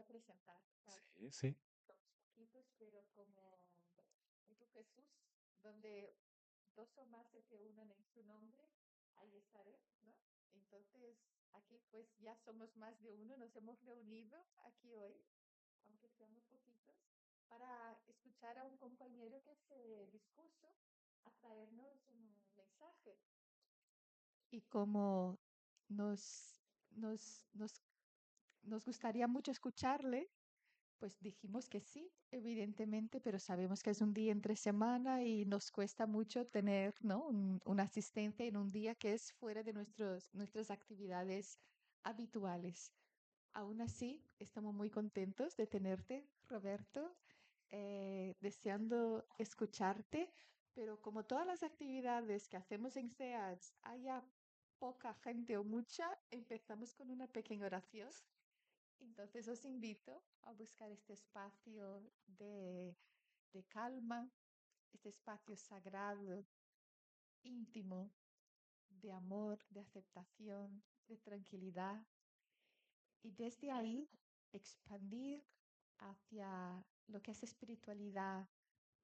presentar, ¿sabes? Sí, sí. Somos poquitos, pero como dijo Jesús, donde dos o más se reúnan en su nombre, ahí estaré, ¿no? Entonces, aquí pues ya somos más de uno, nos hemos reunido aquí hoy, aunque seamos poquitos, para escuchar a un compañero que se dispuso a traernos un mensaje. Y como nos, nos, nos, nos gustaría mucho escucharle, pues dijimos que sí, evidentemente, pero sabemos que es un día entre semana y nos cuesta mucho tener, ¿no? Un asistente en un día que es fuera de nuestras actividades habituales. Aún así, estamos muy contentos de tenerte, Roberto, deseando escucharte, pero como todas las actividades que hacemos en CEADS, haya poca gente o mucha, empezamos con una pequeña oración. Entonces os invito a buscar este espacio de calma, este espacio sagrado, íntimo, de amor, de aceptación, de tranquilidad, y desde ahí expandir hacia lo que esa espiritualidad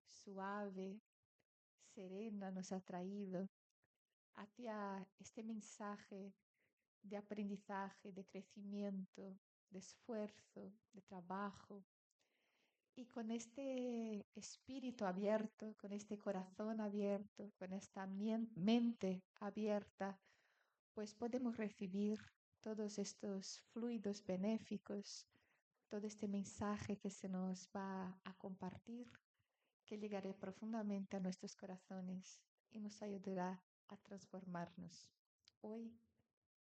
suave, serena nos ha traído, hacia este mensaje de aprendizaje, de crecimiento, de esfuerzo, de trabajo. Y con este espíritu abierto, con este corazón abierto, con esta mente abierta, pues podemos recibir todos estos fluidos benéficos, todo este mensaje que se nos va a compartir, que llegará profundamente a nuestros corazones y nos ayudará a transformarnos hoy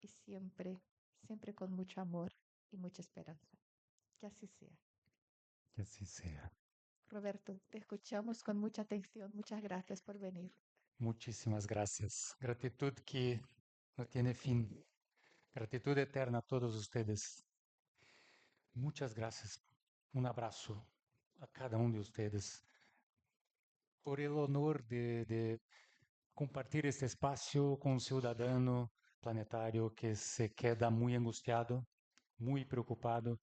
y siempre, siempre con mucho amor y mucha esperanza. Que así sea. Que así sea. Roberto, te escuchamos con mucha atención. Muchas gracias por venir. Muchísimas gracias. Gratitud que no tiene fin. Gratitud eterna a todos ustedes. Muchas gracias. Un abrazo a cada uno de ustedes por el honor de compartir este espacio con un ciudadano planetario que se queda muy angustiado, muy preocupado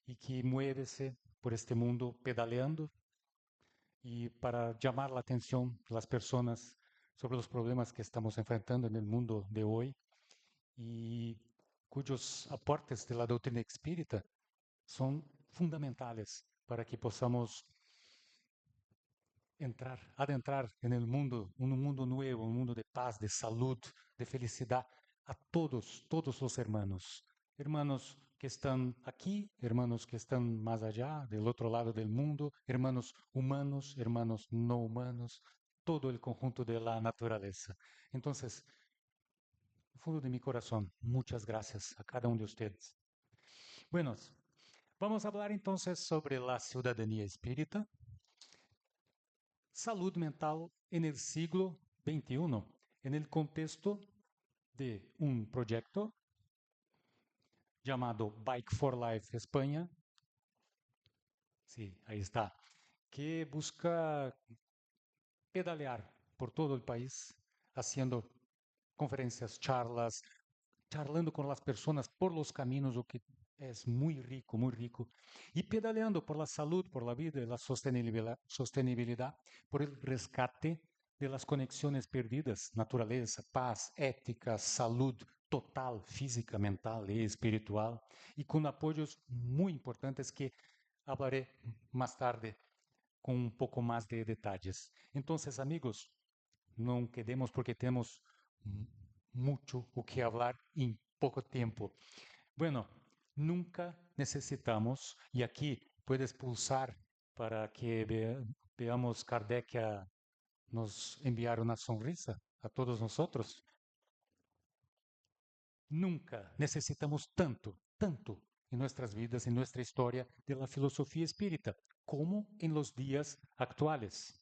y que muévese por este mundo pedaleando y para llamar la atención de las personas sobre los problemas que estamos enfrentando en el mundo de hoy y cuyos aportes de la doctrina espírita son fundamentales para que podamos adentrar en el mundo, un mundo nuevo, un mundo de paz, de salud, de felicidad a todos los hermanos. Hermanos que están aquí, hermanos que están más allá, del otro lado del mundo, hermanos humanos, hermanos no humanos, todo el conjunto de la naturaleza. Entonces, fundo de mi corazón, muchas gracias a cada uno de ustedes. Bueno, vamos a hablar entonces sobre la ciudadanía espírita, salud mental en el siglo XXI, en el contexto de un proyecto llamado Bike for Life España, sí, ahí está, que busca pedalear por todo el país, haciendo conferencias, charlas, charlando con las personas por los caminos, lo que es muy rico, y pedaleando por la salud, por la vida y la sostenibilidad, por el rescate de las conexiones perdidas, naturaleza, paz, ética, salud total, física, mental y espiritual, y con apoyos muy importantes que hablaré más tarde con un poco más de detalles. Entonces, amigos, no quedemos porque tenemos mucho o que hablar en poco tiempo. Bueno, nunca necesitamos, y aquí puedes pulsar para que veamos Kardec nos enviar una sonrisa a todos nosotros. Nunca necesitamos tanto en nuestras vidas, en nuestra historia de la filosofía espírita, como en los días actuales.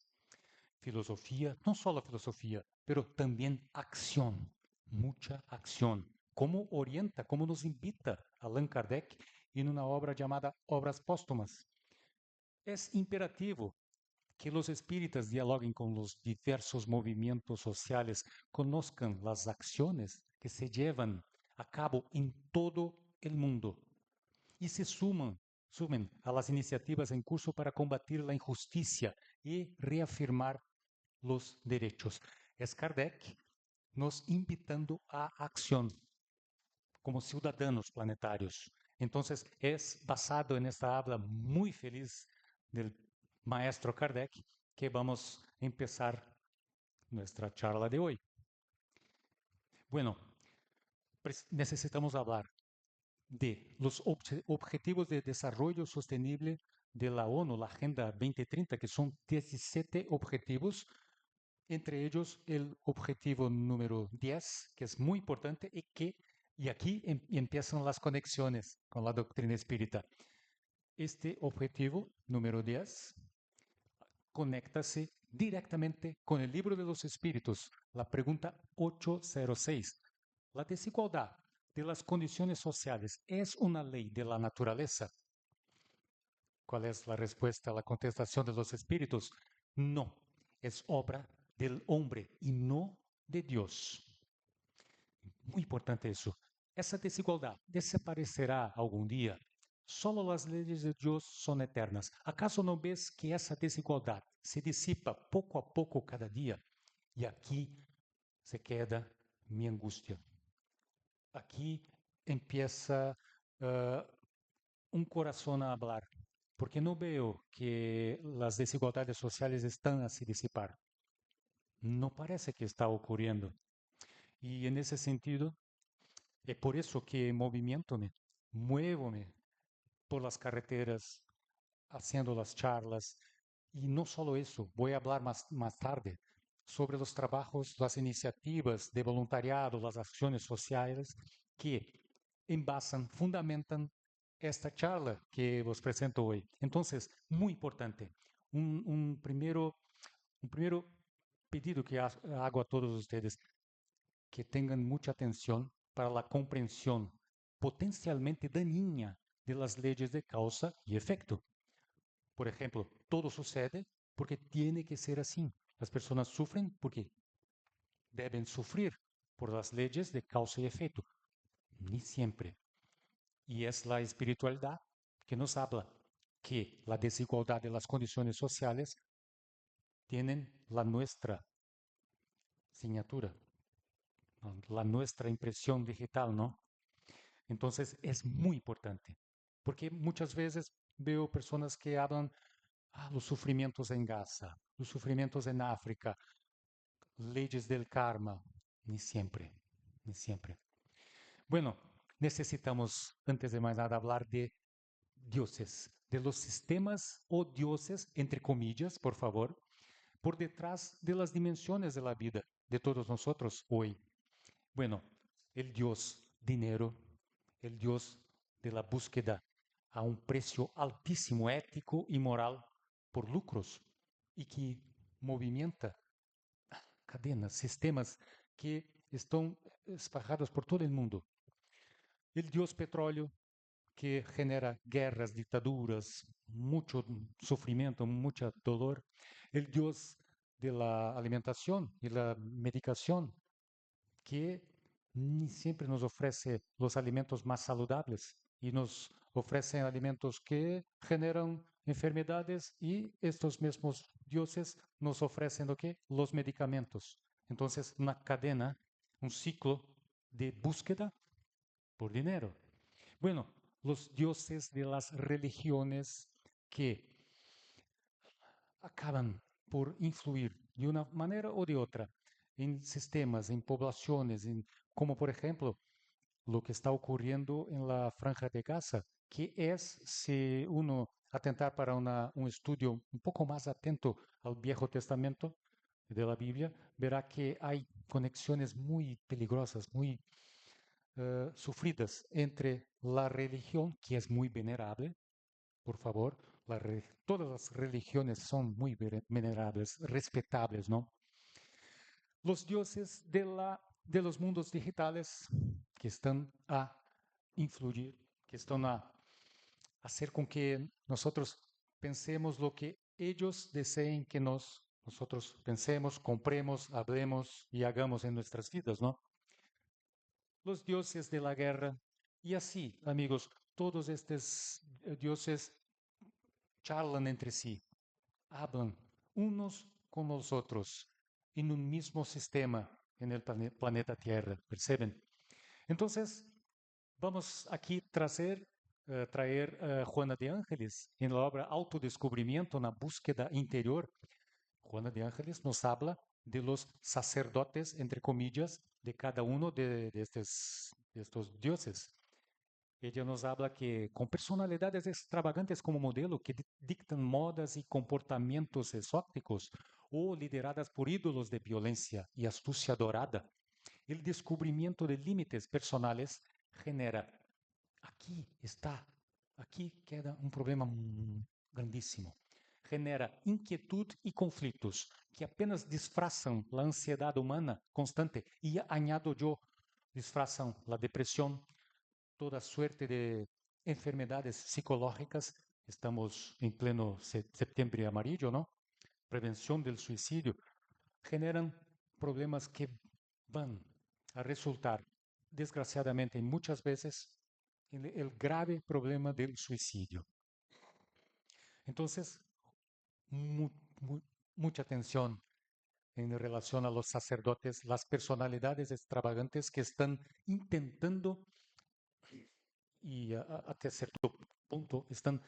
Filosofía, no solo filosofía, pero también acción, mucha acción. ¿Cómo orienta, cómo nos invita Allan Kardec en una obra llamada Obras Póstumas? Es imperativo que los espíritas dialoguen con los diversos movimientos sociales, conozcan las acciones que se llevan a cabo en todo el mundo y se suman sumen a las iniciativas en curso para combatir la injusticia y reafirmar los derechos. Es Kardec nos invitando a acción como ciudadanos planetarios. Entonces, es basado en esta habla muy feliz del maestro Kardec que vamos a empezar nuestra charla de hoy. Bueno, necesitamos hablar de los Objetivos de Desarrollo Sostenible de la ONU, la Agenda 2030, que son 17 objetivos, entre ellos el objetivo número 10, que es muy importante y aquí empiezan las conexiones con la doctrina espírita. Este objetivo número 10 conéctase directamente con el Libro de los Espíritus, la pregunta 806. La desigualdad de las condiciones sociales es una ley de la naturaleza. ¿Cuál es la respuesta a la contestación de los espíritus? No, es obra del hombre y no de Dios. Muy importante eso. Esa desigualdad desaparecerá algún día. Solo las leyes de Dios son eternas. ¿Acaso no ves que esa desigualdad se disipa poco a poco cada día? Y aquí se queda mi angustia. Aquí empieza un corazón a hablar, porque no veo que las desigualdades sociales están a se disipar. No parece que está ocurriendo. Y en ese sentido, es por eso que movimentome, muévome por las carreteras, haciendo las charlas. Y no solo eso, voy a hablar más tarde sobre los trabajos, las iniciativas de voluntariado, las acciones sociales que envasan, fundamentan esta charla que os presento hoy. Entonces, muy importante, un primero pedido que hago a todos ustedes, que tengan mucha atención para la comprensión potencialmente dañina de las leyes de causa y efecto. Por ejemplo, todo sucede porque tiene que ser así. Las personas sufren porque deben sufrir por las leyes de causa y efecto. Ni siempre. Y es la espiritualidad que nos habla que la desigualdad de las condiciones sociales tienen la nuestra signatura, ¿no? La nuestra impresión digital, ¿no? Entonces es muy importante, porque muchas veces veo personas que hablan los sufrimientos en Gaza, los sufrimientos en África, leyes del karma, ni siempre, ni siempre. Bueno, necesitamos, antes de más nada, hablar de dioses, de los sistemas o dioses, entre comillas, por favor, por detrás de las dimensiones de la vida de todos nosotros hoy. Bueno, el dios dinero, el dios de la búsqueda a un precio altísimo ético y moral por lucros y que movimenta cadenas, sistemas que están esparrados por todo el mundo. El dios petróleo, que genera guerras, dictaduras, mucho sufrimiento, mucho dolor. El dios de la alimentación y la medicación, que ni siempre nos ofrece los alimentos más saludables y nos ofrecen alimentos que generan enfermedades y estos mismos dioses nos ofrecen lo que los medicamentos. Entonces, una cadena, un ciclo de búsqueda por dinero. Bueno, los dioses de las religiones que acaban por influir de una manera o de otra en sistemas, en poblaciones, como por ejemplo lo que está ocurriendo en la Franja de Gaza, que es, si uno atentar para un estudio un poco más atento al Viejo Testamento de la Biblia, verá que hay conexiones muy peligrosas, muy sufridas entre la religión, que es muy venerable, por favor, todas las religiones son muy venerables, respetables, ¿no? Los dioses de los mundos digitales que están a influir, que están a hacer con que nosotros pensemos lo que ellos deseen que nosotros pensemos, compremos, hablemos y hagamos en nuestras vidas, ¿no? Los dioses de la guerra. Y así, amigos, todos estos dioses charlan entre sí, hablan unos con los otros en un mismo sistema en el planeta Tierra, ¿perciben? Entonces, vamos aquí traer Juana de Ángeles en la obra Autodescubrimiento, una búsqueda interior. Juana de Ángeles nos habla de los sacerdotes, entre comillas, de cada uno de estos dioses. Ella nos habla que con personalidades extravagantes como modelo, que dictan modas y comportamientos exóticos, o lideradas por ídolos de violencia y astucia dorada, el descubrimiento de límites personales genera, aquí está, aquí queda un problema grandísimo, genera inquietud y conflictos que apenas disfrazan la ansiedad humana constante y, añado yo, disfrazan la depresión, toda suerte de enfermedades psicológicas. Estamos en pleno septiembre amarillo, ¿no? Prevención del suicidio. Generan problemas que van a resultar, desgraciadamente, muchas veces en el grave problema del suicidio. Entonces, mu mu mucha atención en relación a los sacerdotes, las personalidades extravagantes que están intentando y hasta cierto punto están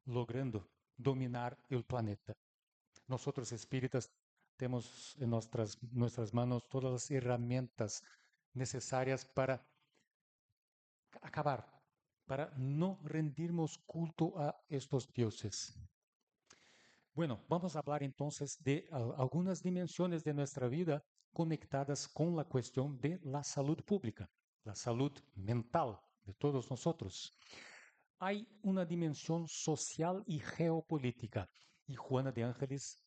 logrando dominar el planeta. Nosotros espíritas tenemos en nuestras manos todas las herramientas necesarias para acabar, para no rendirnos culto a estos dioses. Bueno, vamos a hablar entonces de algunas dimensiones de nuestra vida conectadas con la cuestión de la salud pública, la salud mental de todos nosotros. Hay una dimensión social y geopolítica, y Juana de Ángeles,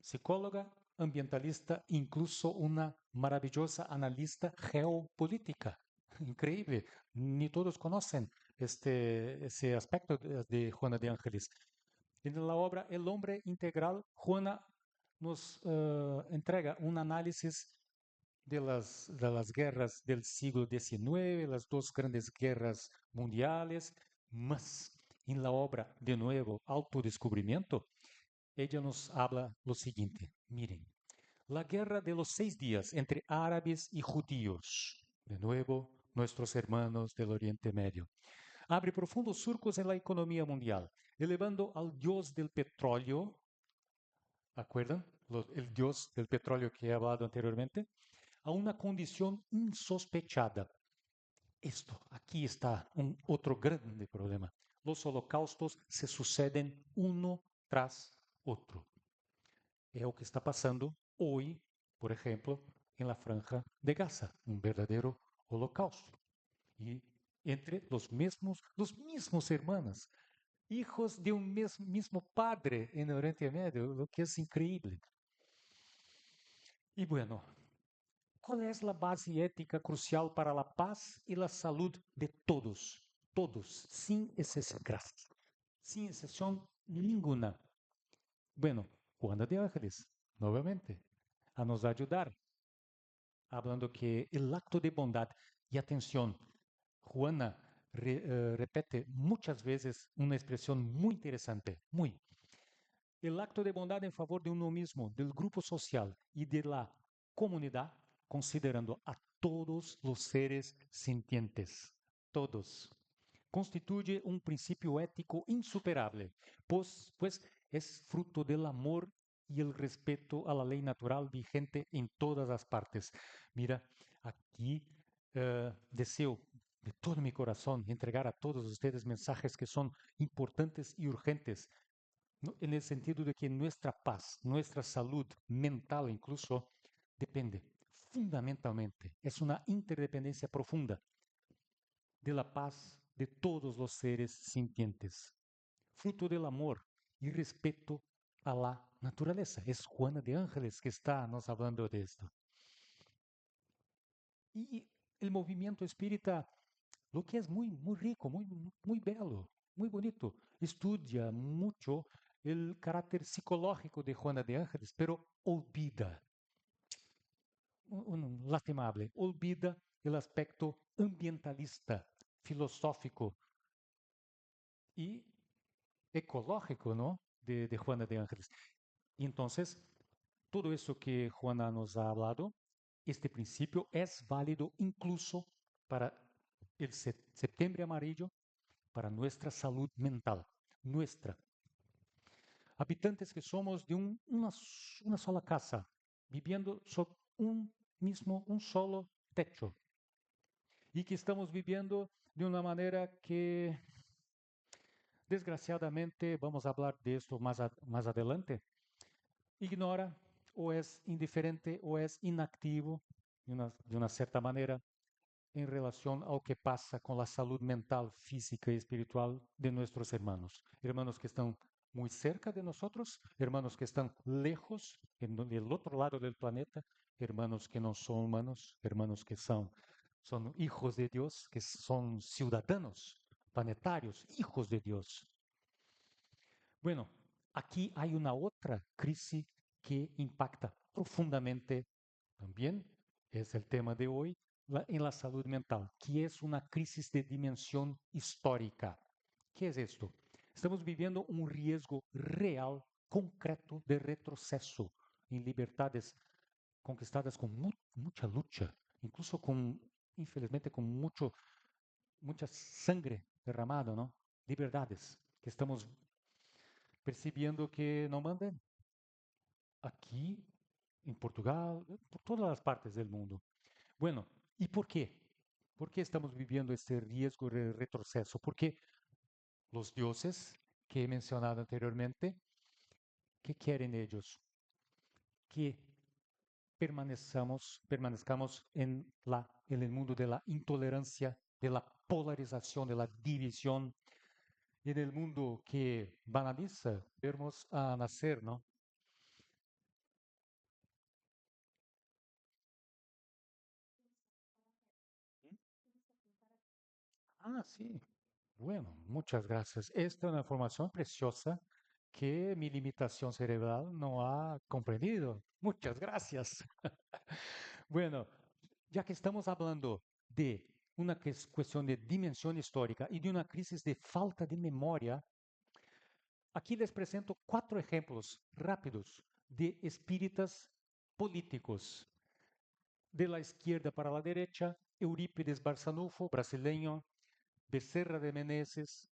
psicóloga, ambientalista, incluso una maravillosa analista geopolítica. Increíble, ni todos conocen ese aspecto de Juana de Ángeles. En la obra El hombre integral, Juana nos entrega un análisis de las guerras del siglo XIX, las dos grandes guerras mundiales, más en la obra, de nuevo, Autodescubrimiento, ella nos habla lo siguiente. Miren, la guerra de los 6 días entre árabes y judíos, de nuevo, nuestros hermanos del Oriente Medio, abre profundos surcos en la economía mundial, elevando al dios del petróleo, ¿acuerdan? El dios del petróleo que he hablado anteriormente, a una condición insospechada. Esto, aquí está otro grande problema. Los holocaustos se suceden uno tras otro. É o que está passando hoje, por exemplo, na Franja de Gaza, um verdadeiro holocausto. E entre os mesmos hermanos, hijos de um mesmo padre no Oriente Médio, o que é incrível. E bueno, qual é a base ética crucial para a paz e a saúde de todos? Todos, sem exceção, sem exceção nenhuma. Bueno, Juana de Ángeles, novamente, a nos ayudar, hablando que el acto de bondad, y atención, Juana repite muchas veces una expresión muy interesante, muy. El acto de bondad en favor de uno mismo, del grupo social y de la comunidad, considerando a todos los seres sintientes, todos, constituye un principio ético insuperable, pues es fruto del amor y el respeto a la ley natural vigente en todas las partes. Mira, aquí deseo de todo mi corazón entregar a todos ustedes mensajes que son importantes y urgentes, ¿no? En el sentido de que nuestra paz, nuestra salud mental incluso, depende fundamentalmente, es una interdependencia profunda de la paz de todos los seres sintientes, fruto del amor y respeto a la naturaleza. Es Juana de Ángeles que está nos hablando de esto. Y el movimiento espírita, lo que es muy rico, muy bello, muy bonito, estudia mucho el carácter psicológico de Juana de Ángeles, pero olvida, lastimable, olvida el aspecto ambientalista, filosófico y ecológico, ¿no? De Juana de Ángeles. Y entonces, todo eso que Juana nos ha hablado, este principio es válido incluso para el septiembre amarillo, para nuestra salud mental, nuestra. Habitantes que somos de una sola casa, viviendo sob un solo techo, y que estamos viviendo de una manera que, desgraciadamente, vamos a hablar de esto más adelante, ignora o es indiferente o es inactivo de una cierta manera en relación a lo que pasa con la salud mental, física y espiritual de nuestros hermanos. Hermanos que están muy cerca de nosotros, hermanos que están lejos, en el otro lado del planeta, hermanos que no son humanos, hermanos que son hijos de Dios, que son ciudadanos planetarios, hijos de Dios. Bueno, aquí hay una otra crisis que impacta profundamente también, es el tema de hoy, en la salud mental, que es una crisis de dimensión histórica. ¿Qué es esto? Estamos viviendo un riesgo real, concreto, de retroceso en libertades conquistadas con mucha lucha, incluso infelizmente, con mucha sangre derramada, ¿no? Liberdades que estamos percibiendo que no mandan aquí, en Portugal, por todas las partes del mundo. Bueno, ¿y por qué? ¿Por qué estamos viviendo este riesgo de retroceso? Porque los dioses que he mencionado anteriormente, ¿qué quieren ellos? Que permanezcamos en el mundo de la intolerancia, de la polarización, de la división, en el mundo que banaliza vernos a nacer, ¿no? Ah, sí. Bueno, muchas gracias. Esta es una información preciosa que mi limitación cerebral no ha comprendido. Muchas gracias. Bueno, ya que estamos hablando de una cuestión de dimensión histórica y de una crisis de falta de memoria, aquí les presento cuatro ejemplos rápidos de espíritas políticos. De la izquierda para la derecha, Eurípides Barçanufo, brasileño, Becerra de Menezes,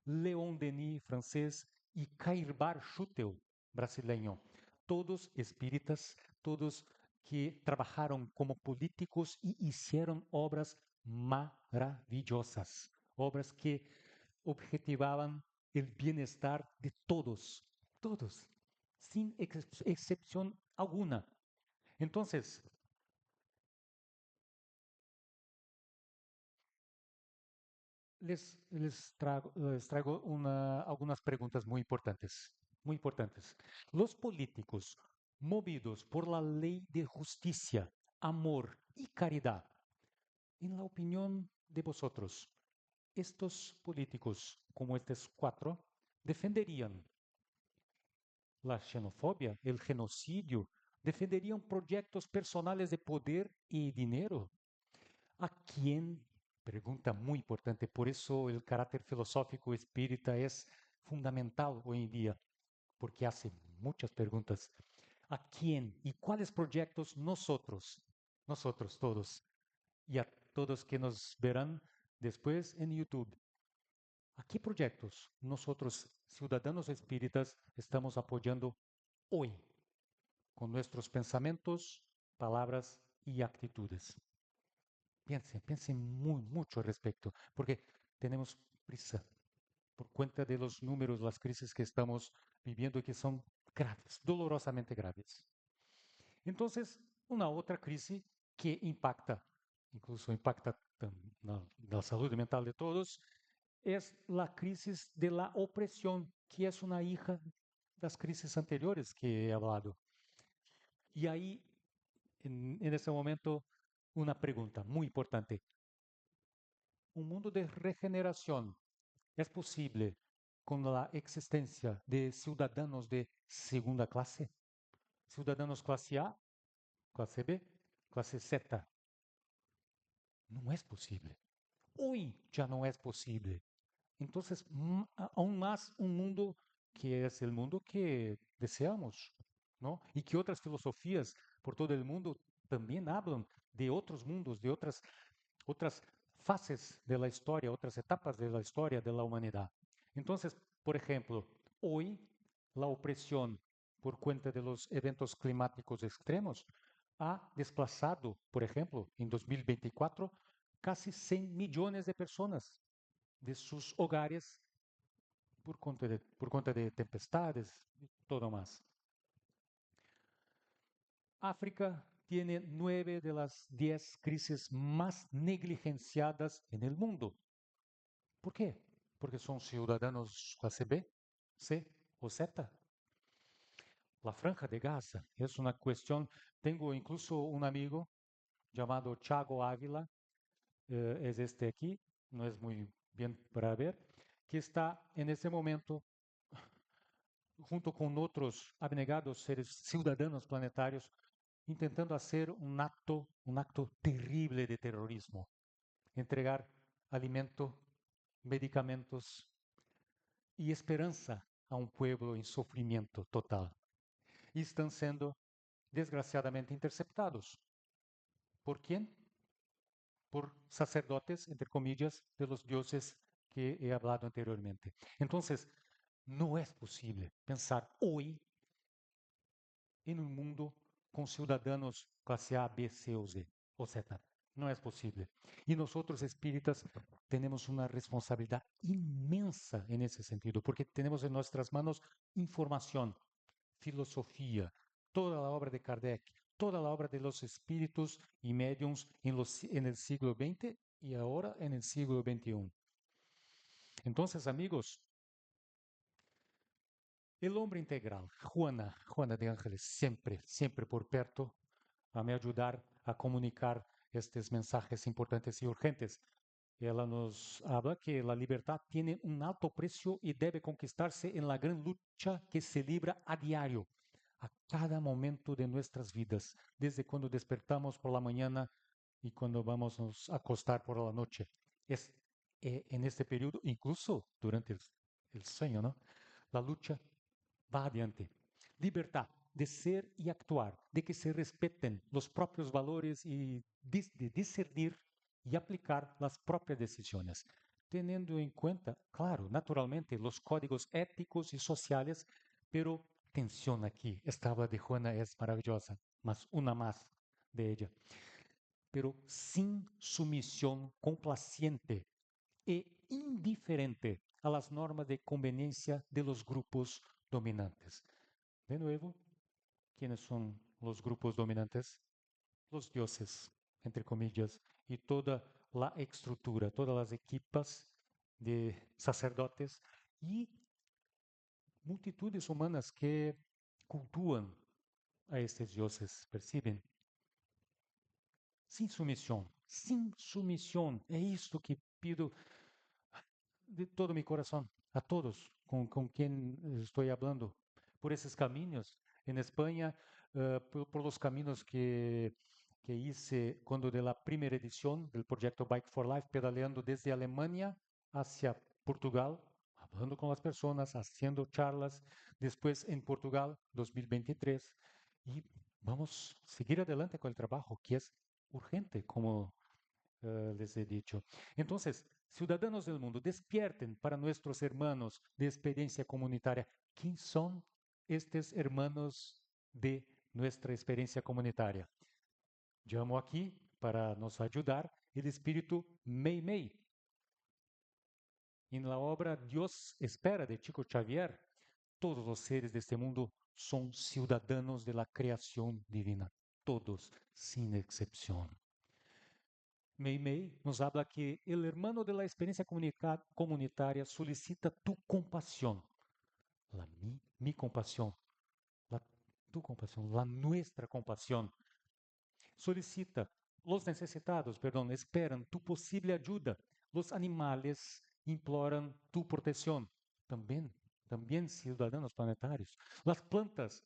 Leon Denis, francés, y Cairbar Schuttel, brasileño. Todos espíritas, todos que trabajaron como políticos y hicieron obras maravillosas, obras que objetivaban el bienestar de todos, todos, sin excepción alguna. Entonces, les traigo algunas preguntas muy importantes, muy importantes. Los políticos movidos por la ley de justicia, amor y caridad, en la opinión de vosotros, estos políticos, como estos cuatro, defenderían la xenofobia, el genocidio, defenderían proyectos personales de poder y dinero. ¿A quién? Pregunta muy importante. Por eso el carácter filosófico espírita es fundamental hoy en día, porque hace muchas preguntas. ¿A quién y cuáles proyectos nosotros todos, y a todos que nos verán después en YouTube, a qué proyectos nosotros, ciudadanos espíritas, estamos apoyando hoy con nuestros pensamientos, palabras y actitudes? Piensen mucho al respecto, porque tenemos prisa por cuenta de los números, las crisis que estamos viviendo y que son graves, dolorosamente graves. Entonces, una otra crisis que impacta, incluso impacta la salud mental de todos, es la crisis de la opresión, que es una hija de las crisis anteriores que he hablado. Y ahí, en ese momento, una pregunta muy importante. Un mundo de regeneración es posible con la existencia de ciudadanos de segunda clase, ciudadanos clase A, clase B, clase Z. No es posible. Hoy ya no es posible. Entonces, aún más un mundo que es el mundo que deseamos, ¿no? Y que otras filosofías por todo el mundo también hablan de otros mundos, de otras fases de la historia, otras etapas de la historia de la humanidad. Entonces, por ejemplo, hoy la opresión por cuenta de los eventos climáticos extremos ha desplazado, por ejemplo, en 2024, casi 100 millones de personas de sus hogares por conta de tempestades y todo más. África tiene 9 de las 10 crisis más negligenciadas en el mundo. ¿Por qué? Porque son ciudadanos clase B, C o Z. La franja de Gaza es una cuestión. Tengo incluso un amigo llamado Chago Ávila, es este aquí, no es muy bien para ver, que está en ese momento junto con otros abnegados seres ciudadanos planetarios, intentando hacer un acto terrible de terrorismo, entregar alimento, medicamentos y esperanza a un pueblo en sufrimiento total. Y están siendo, desgraciadamente, interceptados. ¿Por quién? Por sacerdotes, entre comillas, de los dioses que he hablado anteriormente. Entonces, no es posible pensar hoy en un mundo con ciudadanos clase A, B, C o Z. No es posible. Y nosotros espíritas tenemos una responsabilidad inmensa en ese sentido, porque tenemos en nuestras manos información, filosofía, toda la obra de Kardec, toda la obra de los espíritus y mediums en el siglo XX y ahora en el siglo XXI. Entonces, amigos, el hombre integral, Juana de Ángeles, siempre, siempre por perto, a me ayudar a comunicar estos mensajes importantes y urgentes. Ella nos habla que la libertad tiene un alto precio y debe conquistarse en la gran lucha que se libra a diario, a cada momento de nuestras vidas, desde cuando despertamos por la mañana y cuando vamos a acostar por la noche. Es en este periodo, incluso durante el sueño, ¿no? La lucha va adiante. Libertad de ser y actuar, de que se respeten los propios valores y de discernir y aplicar las propias decisiones, teniendo en cuenta, claro, naturalmente, los códigos éticos y sociales, pero atención aquí, esta habla de Juana es maravillosa, más una más de ella, pero sin sumisión complaciente e indiferente a las normas de conveniencia de los grupos dominantes. De nuevo, ¿quiénes son los grupos dominantes? Los dioses, entre comillas, y toda la estructura, todas las equipas de sacerdotes y multitudes humanas que cultúan a estos dioses, perciben, sin sumisión. É isto que pido de todo mi corazón a todos con quien estoy hablando, por esos caminos. En España, por los caminos que hice cuando de la primera edición del proyecto Bike for Life, pedaleando desde Alemania hacia Portugal, hablando con las personas, haciendo charlas, después en Portugal 2023, y vamos a seguir adelante con el trabajo, que es urgente, como les he dicho. Entonces, ciudadanos del mundo, despierten para nuestros hermanos de experiencia comunitaria. ¿Quién son estos hermanos de nuestra experiencia comunitaria? Llamo aquí para nos ayudar el espíritu Mei Mei. En la obra Dios espera de Chico Xavier, todos los seres de este mundo son ciudadanos de la creación divina, todos, sin excepción. Mei Mei nos habla que el hermano de la experiencia comunitaria solicita tu compasión, mi compasión, la, tu compasión, la nuestra compasión. Solicita, los necesitados, perdón, esperan tu posible ayuda. Los animales imploran tu protección. También, también ciudadanos planetarios. Las plantas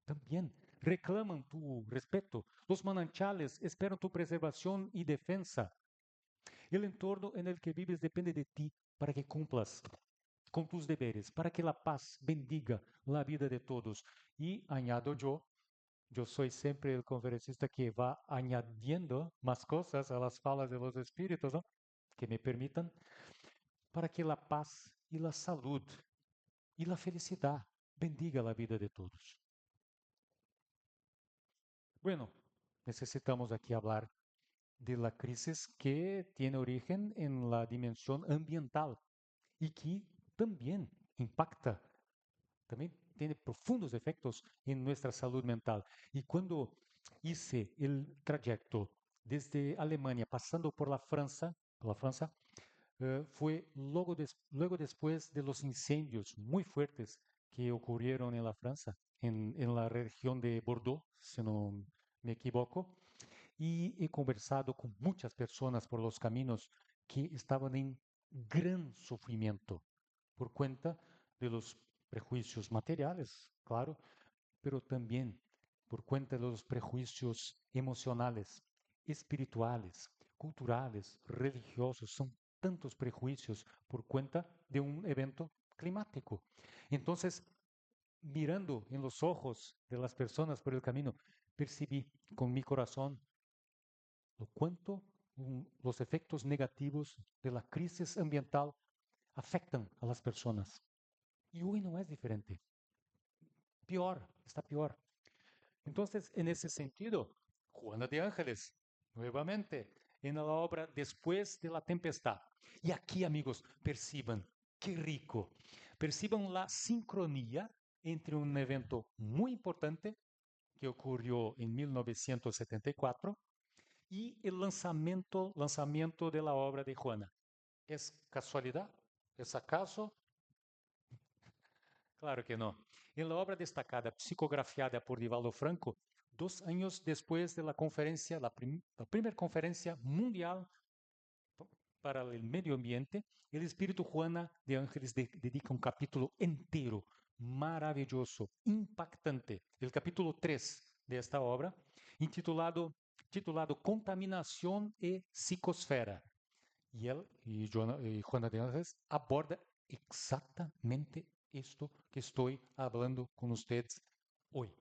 también reclaman tu respeto. Los manantiales esperan tu preservación y defensa. El entorno en el que vives depende de ti para que cumplas con tus deberes, para que la paz bendiga la vida de todos. Y añado yo soy siempre el conferencista que va añadiendo más cosas a las falas de los espíritus, ¿no? Que me permitan, para que la paz y la salud y la felicidad bendiga la vida de todos. Bueno, necesitamos aquí hablar de la crisis que tiene origen en la dimensión ambiental y que también impacta, también tiene profundos efectos en nuestra salud mental. Y cuando hice el trayecto desde Alemania pasando por la Francia, fue luego después de los incendios muy fuertes que ocurrieron en la Francia, en la región de Bordeaux, si no me equivoco, y he conversado con muchas personas por los caminos que estaban en gran sufrimiento por cuenta de los prejuicios materiales, claro, pero también por cuenta de los prejuicios emocionales, espirituales, culturales, religiosos. Son tantos prejuicios por cuenta de un evento climático. Entonces, mirando en los ojos de las personas por el camino, percibí con mi corazón lo cuánto los efectos negativos de la crisis ambiental afectan a las personas. Y hoy no es diferente. Peor, está peor. Entonces, en ese sentido, Juana de Ángeles, nuevamente, en la obra Después de la Tempestad. Y aquí, amigos, perciban, qué rico, perciban la sincronía entre un evento muy importante que ocurrió en 1974 y el lanzamiento de la obra de Juana. ¿Es casualidad? ¿Es acaso? Claro que no. En la obra destacada, psicografiada por Divaldo Franco, 2 años después de la conferencia, la primera conferencia mundial para el medio ambiente, el espíritu Juana de Ángeles dedica un capítulo entero, maravilloso, impactante, el capítulo 3 de esta obra, titulado Contaminación e Psicosfera. Y él y Juana de Ángeles aborda exactamente esto que estoy hablando con ustedes hoy.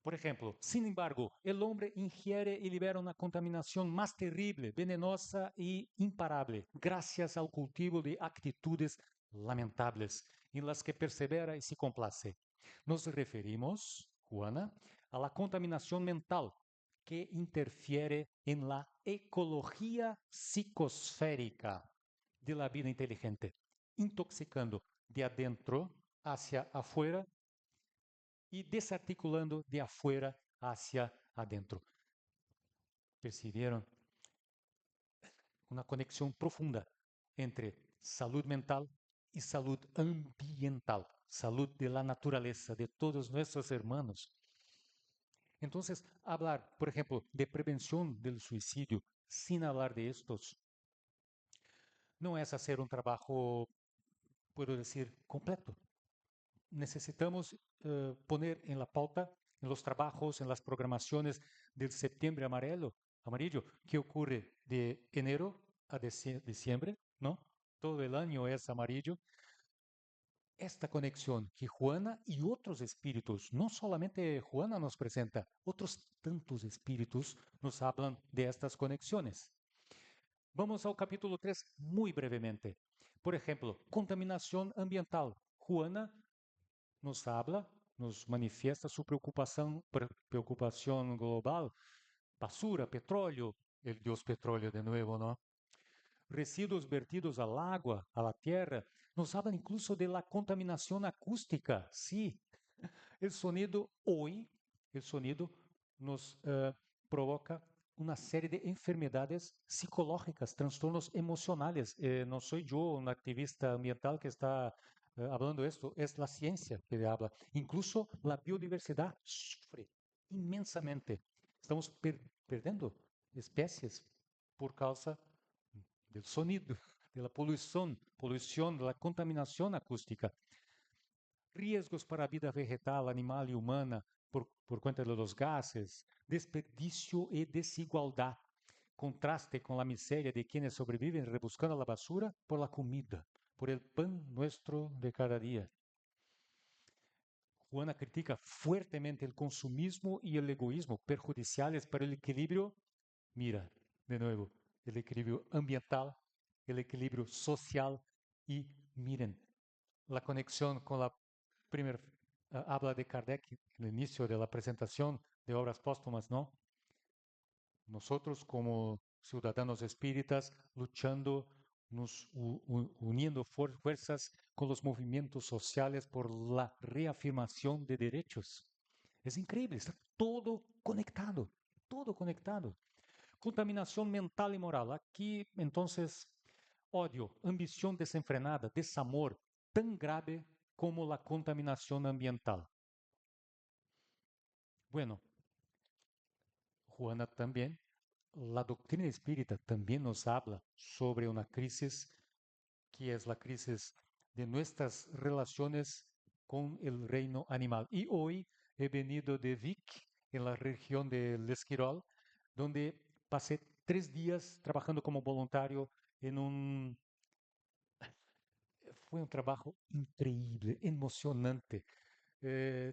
Por ejemplo, sin embargo, el hombre ingiere y libera una contaminación más terrible, venenosa y imparable, gracias al cultivo de actitudes lamentables en las que persevera y se complace. Nos referimos, Juana, a la contaminación mental que interfiere en la ecología psicosférica de la vida inteligente, intoxicando de adentro hacia afuera y desarticulando de afuera hacia adentro. ¿Percibieron una conexión profunda entre salud mental y salud ambiental, salud de la naturaleza, de todos nuestros hermanos? Entonces, hablar, por ejemplo, de prevención del suicidio sin hablar de estos no es hacer un trabajo, puedo decir, completo. Necesitamos poner en la pauta, en los trabajos, en las programaciones del septiembre amarillo, que ocurre de enero a diciembre, ¿no? Todo el año es amarillo. Esta conexión que Juana y otros espíritus, no solamente Juana nos presenta, otros tantos espíritus nos hablan de estas conexiones. Vamos al capítulo 3 muy brevemente. Por ejemplo, contaminación ambiental. Juana nos habla, nos manifiesta su preocupación global. Basura, petróleo, el dios petróleo de nuevo, ¿no? Residuos vertidos al agua, a la tierra. Nos habla incluso de la contaminación acústica. Sí, el sonido hoy, el sonido nos provoca una serie de enfermedades psicológicas, trastornos emocionales. No soy yo un activista ambiental que está hablando esto, es la ciencia que le habla. Incluso la biodiversidad sufre inmensamente. Estamos perdiendo especies por causa del sonido, de la polución, de la contaminación acústica. Riesgos para a vida vegetal, animal e humana por conta dos gases, desperdício e desigualdade. contraste con la miseria de quienes sobreviven rebuscando la basura por la comida, por el pan nuestro de cada día. Juana critica fuertemente el consumismo y el egoísmo, perjudiciales para el equilibrio, mira, de nuevo, el equilibrio ambiental, el equilibrio social y miren, la conexión con la primera habla de Kardec en el inicio de la presentación de obras póstumas, ¿no? Nosotros como ciudadanos espíritas luchando, uniendo fuerzas con los movimientos sociales por la reafirmación de derechos. Es increíble, está todo conectado, todo conectado. Contaminación mental y moral. Aquí, entonces, odio, ambición desenfrenada, desamor, tan grave como la contaminación ambiental. Bueno, Juana también, la doctrina espírita también nos habla sobre una crisis que es la crisis de nuestras relaciones con el reino animal. Y hoy he venido de Vic, en la región del Esquirol, donde pasé 3 días trabajando como voluntario en un... Fue un trabajo increíble, emocionante.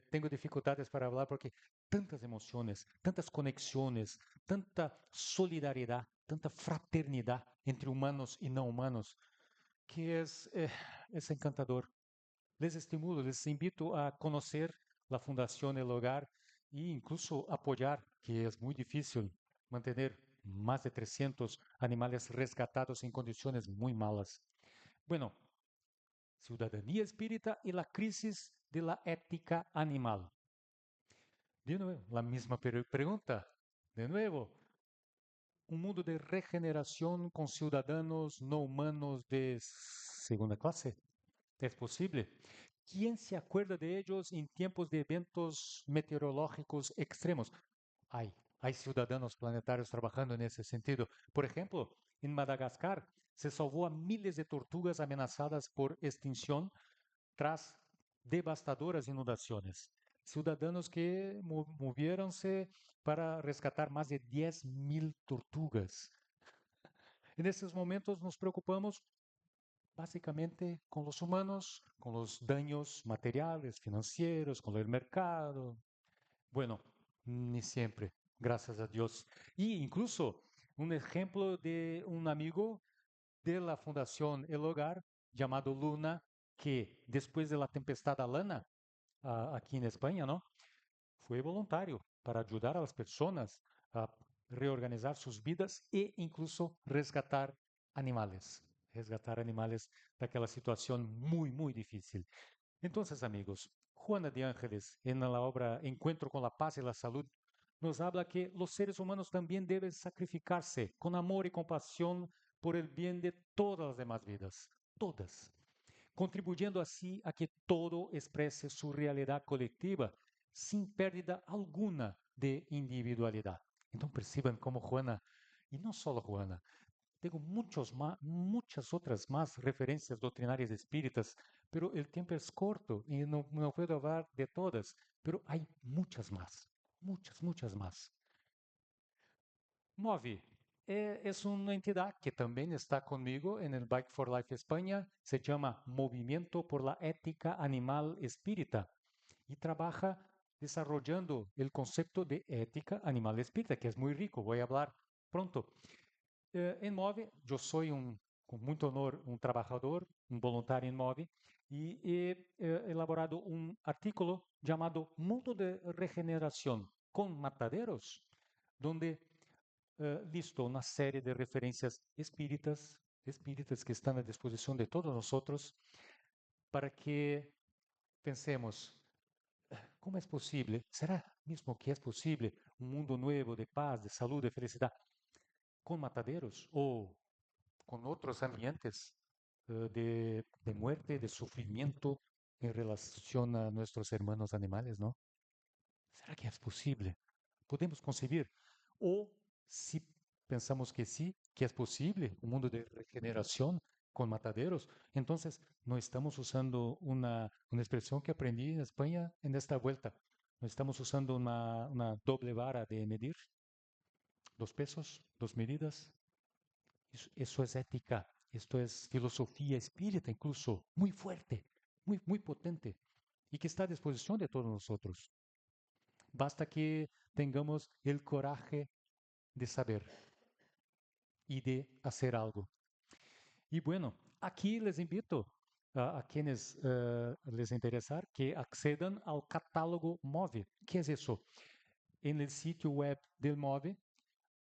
Tengo dificultades para hablar porque tantas emociones, tantas conexiones, tanta solidaridad, tanta fraternidad entre humanos y no humanos, que es encantador. Les estimulo, les invito a conocer la Fundación El Hogar e incluso apoyar, que es muy difícil mantener más de 300 animales rescatados en condiciones muy malas. Bueno, ciudadanía espírita y la crisis de la ética animal. De nuevo, la misma pregunta. De nuevo, un mundo de regeneración con ciudadanos no humanos de segunda clase. ¿Es posible? ¿Quién se acuerda de ellos en tiempos de eventos meteorológicos extremos? Hay ciudadanos planetarios trabajando en ese sentido. Por ejemplo, en Madagascar se salvó a miles de tortugas amenazadas por extinción tras devastadoras inundaciones. Ciudadanos que moviéronse para rescatar más de 10.000 tortugas. En estos momentos nos preocupamos básicamente con los humanos, con los daños materiales, financieros, con el mercado. Bueno, ni siempre, gracias a Dios. Y incluso un ejemplo de un amigo de la Fundación El Hogar, llamado Luna, que después de la tempestad Alana, aquí en España, ¿no? Fue voluntario para ayudar a las personas a reorganizar sus vidas e incluso resgatar animales de aquella situación muy, muy difícil. Entonces, amigos, Juana de Ángeles, en la obra Encuentro con la Paz y la Salud, nos habla que los seres humanos también deben sacrificarse con amor y compasión por el bien de todas las demás vidas, todas, contribuyendo así a que todo exprese su realidad colectiva sin pérdida alguna de individualidad. Entonces perciban cómo Juana, y no solo Juana, tengo muchas otras más referencias doctrinarias espíritas, pero el tiempo es corto y no puedo hablar de todas, pero hay muchas más, muchas más. Move es una entidad que también está conmigo en el Bike for Life España, se llama Movimiento por la Ética Animal Espírita y trabaja desarrollando el concepto de ética animal espírita, que es muy rico, voy a hablar pronto. En MOVE, yo soy con mucho honor un trabajador, un voluntario en MOVE, y he elaborado un artículo llamado Mundo de Regeneración con Mataderos, donde listo una serie de referencias espíritas que están a disposición de todos nosotros para que pensemos, ¿cómo es posible? ¿Será mismo que es posible un mundo nuevo de paz, de salud, de felicidad con mataderos o con otros ambientes de muerte, de sufrimiento en relación a nuestros hermanos animales, ¿no? ¿Será que es posible? ¿Podemos concebir? O si pensamos que sí, que es posible un mundo de regeneración con mataderos, entonces no estamos usando una expresión que aprendí en España en esta vuelta. No estamos usando una doble vara de medir. dos pesos, dos medidas. Eso es ética, esto es filosofía espírita, incluso muy fuerte, muy potente, y que está a disposición de todos nosotros. Basta que tengamos el coraje de saber y de hacer algo. Y bueno, aquí les invito a quienes les interesar que accedan al catálogo MOVE. ¿Qué es eso? En el sitio web del MOVE,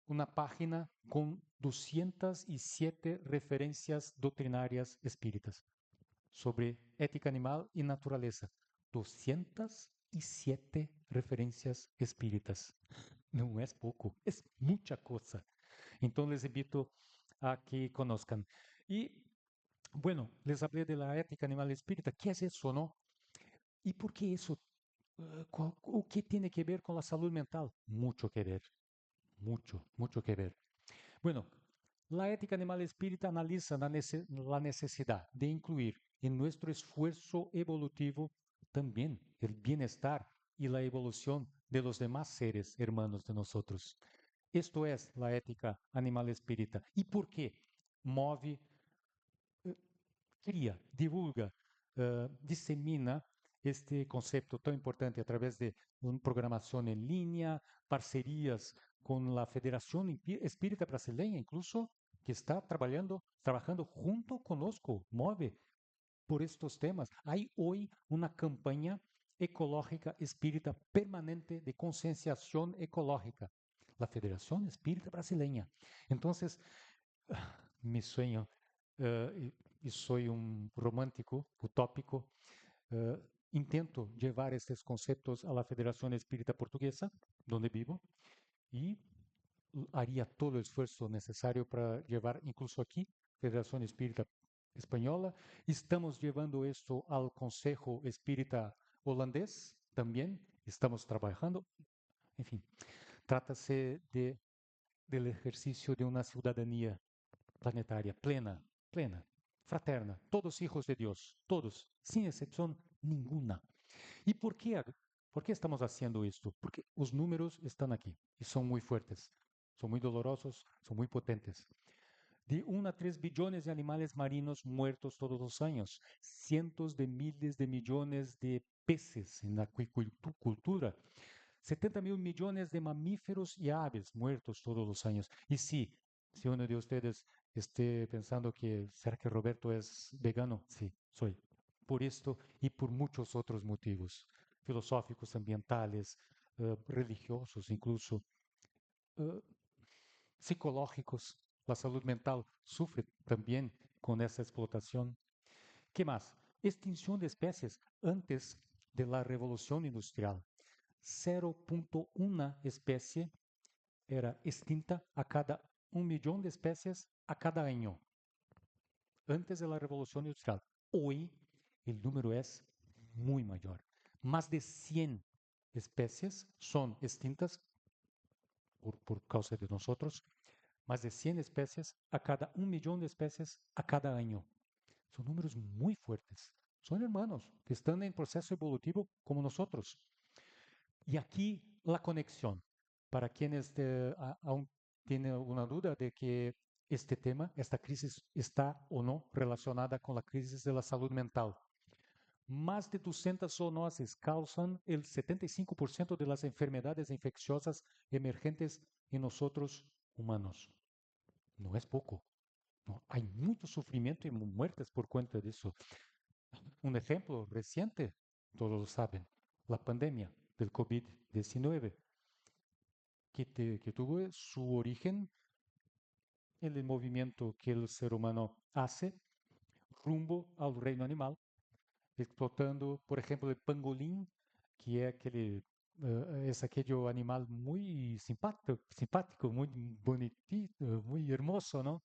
una página con 207 referencias doctrinarias espíritas sobre ética animal y naturaleza. 207 referencias espíritas. No es poco, es mucha cosa. Entonces les invito a que conozcan. Y bueno, les hablé de la ética animal espírita. ¿Qué es eso, no? ¿Y por qué eso? ¿O qué tiene que ver con la salud mental? Mucho que ver, mucho que ver. Bueno, la ética animal espírita analiza la necesidad de incluir en nuestro esfuerzo evolutivo también el bienestar y la evolución de los demás seres hermanos de nosotros. Esto es la ética animal espírita. ¿Y por qué? Move, cria, divulga, disemina este concepto tan importante a través de una programación en línea, parcerías con la Federación Espírita Brasileña, incluso que está trabajando junto conosco, MOVE, por estos temas. Hay hoy una campaña ecológica espírita permanente de concienciación ecológica, la Federación Espírita Brasileña. Entonces, mi sueño, y soy un romántico, utópico, eh, intento llevar estos conceptos a la Federación Espírita Portuguesa, donde vivo, y haría todo el esfuerzo necesario para llevar incluso aquí, Federación Espírita Española. Estamos llevando esto al Consejo Espírita Holandés también, estamos trabajando. En fin, trátase del ejercicio de una ciudadanía planetaria plena, plena, fraterna, todos hijos de Dios, todos, sin excepción ninguna. ¿Y por qué estamos haciendo esto? Porque los números están aquí y son muy fuertes, son muy dolorosos, son muy potentes. De 1 a 3 billones de animales marinos muertos todos los años, cientos de miles de millones de peces en la acuicultura, 70.000 millones de mamíferos y aves muertos todos los años. Y sí, si uno de ustedes esté pensando que, ¿será que Roberto es vegano? Sí, soy. Por esto y por muchos otros motivos, filosóficos, ambientales, religiosos incluso, eh, psicológicos. La salud mental sufre también con esa explotación. ¿Qué más? Extinción de especies antes de la revolución industrial. 0.1 especie era extinta a cada 1 millón de especies a cada año, antes de la revolución industrial. Hoy el número es muy mayor. Más de 100 especies son extintas por causa de nosotros, más de 100 especies a cada 1 millón de especies a cada año. Son números muy fuertes. Son hermanos que están en proceso evolutivo como nosotros. Y aquí la conexión, para quienes aún tienen una duda de que este tema, esta crisis está o no relacionada con la crisis de la salud mental. Más de 200 zoonoses causan el 75% de las enfermedades infecciosas emergentes en nosotros humanos. No es poco. No, hay mucho sufrimiento y muertes por cuenta de eso. Un ejemplo reciente, todos lo saben, la pandemia del COVID-19, que tuvo su origen en el movimiento que el ser humano hace rumbo al reino animal, explotando, por ejemplo, el pangolín, que es aquello animal muy simpático, muy bonito, muy hermoso, ¿no?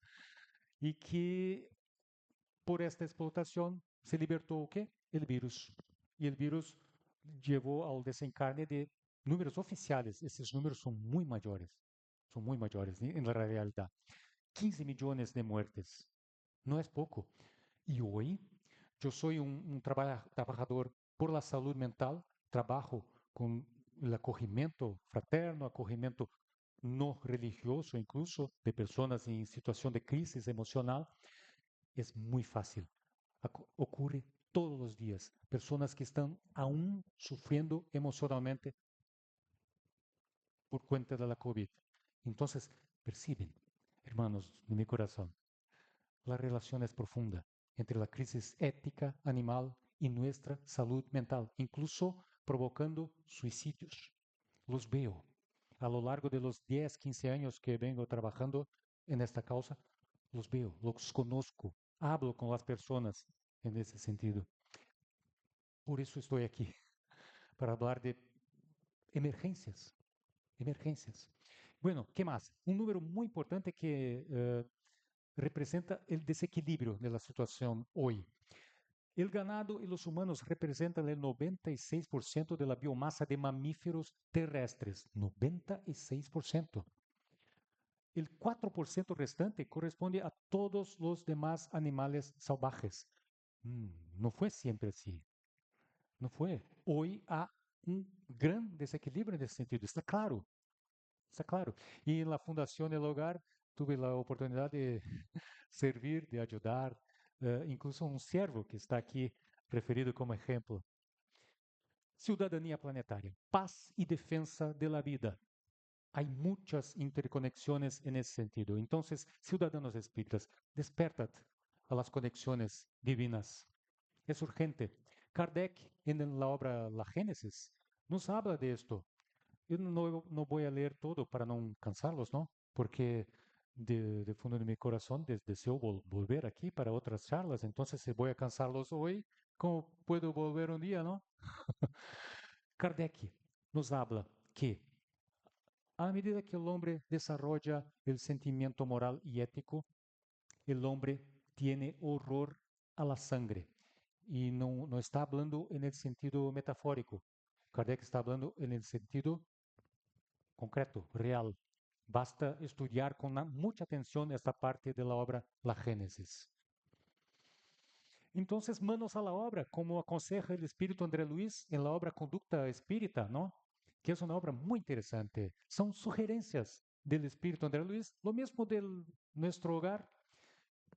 Y que por esta explotación se libertó ¿qué? El virus. Y el virus llevó al desencarne de números oficiales. Estos números son muy mayores en la realidad. 15 millones de muertes. No es poco. Y hoy yo soy un trabajador por la salud mental, trabajo con el acogimiento fraterno, acogimiento no religioso, incluso de personas en situación de crisis emocional, es muy fácil. Ocurre todos los días. Personas que están aún sufriendo emocionalmente por cuenta de la COVID. Entonces, perciben, hermanos de mi corazón, la relación es profunda entre la crisis ética animal y nuestra salud mental, incluso provocando suicidios. Los veo a lo largo de los 10, 15 años que vengo trabajando en esta causa, los veo, los conozco, hablo con las personas en ese sentido. Por eso estoy aquí, para hablar de emergencias, emergencias. Bueno, ¿qué más? Un número muy importante que representa el desequilibrio de la situación hoy. El ganado y los humanos representan el 96% de la biomasa de mamíferos terrestres. 96%. El 4% restante corresponde a todos los demás animales salvajes. No fue siempre así. No fue. Hoy hay un gran desequilibrio en ese sentido. Está claro. Está claro. Y en la Fundación El Hogar tuve la oportunidad de servir, de ayudar, incluso un siervo que está aquí referido como ejemplo. Ciudadanía planetaria, paz y defensa de la vida. Hay muchas interconexiones en ese sentido. Entonces, ciudadanos espíritas, despertad a las conexiones divinas. Es urgente. Kardec, en la obra La Génesis, nos habla de esto. Yo no voy a leer todo para no cansarlos, ¿no? Porque de fondo de mi corazón deseo volver aquí para otras charlas. Entonces, si voy a cansarlos hoy, ¿cómo puedo volver un día, no? Kardec nos habla que a medida que el hombre desarrolla el sentimiento moral y ético, el hombre tiene horror a la sangre. Y no está hablando en el sentido metafórico. Kardec está hablando en el sentido concreto, real. Basta estudiar con mucha atención esta parte de la obra La Génesis. Entonces, manos a la obra, como aconseja el espíritu André Luis en la obra Conducta Espírita, ¿no? Que es una obra muy interesante. Son sugerencias del espíritu André Luis, lo mismo de nuestro hogar,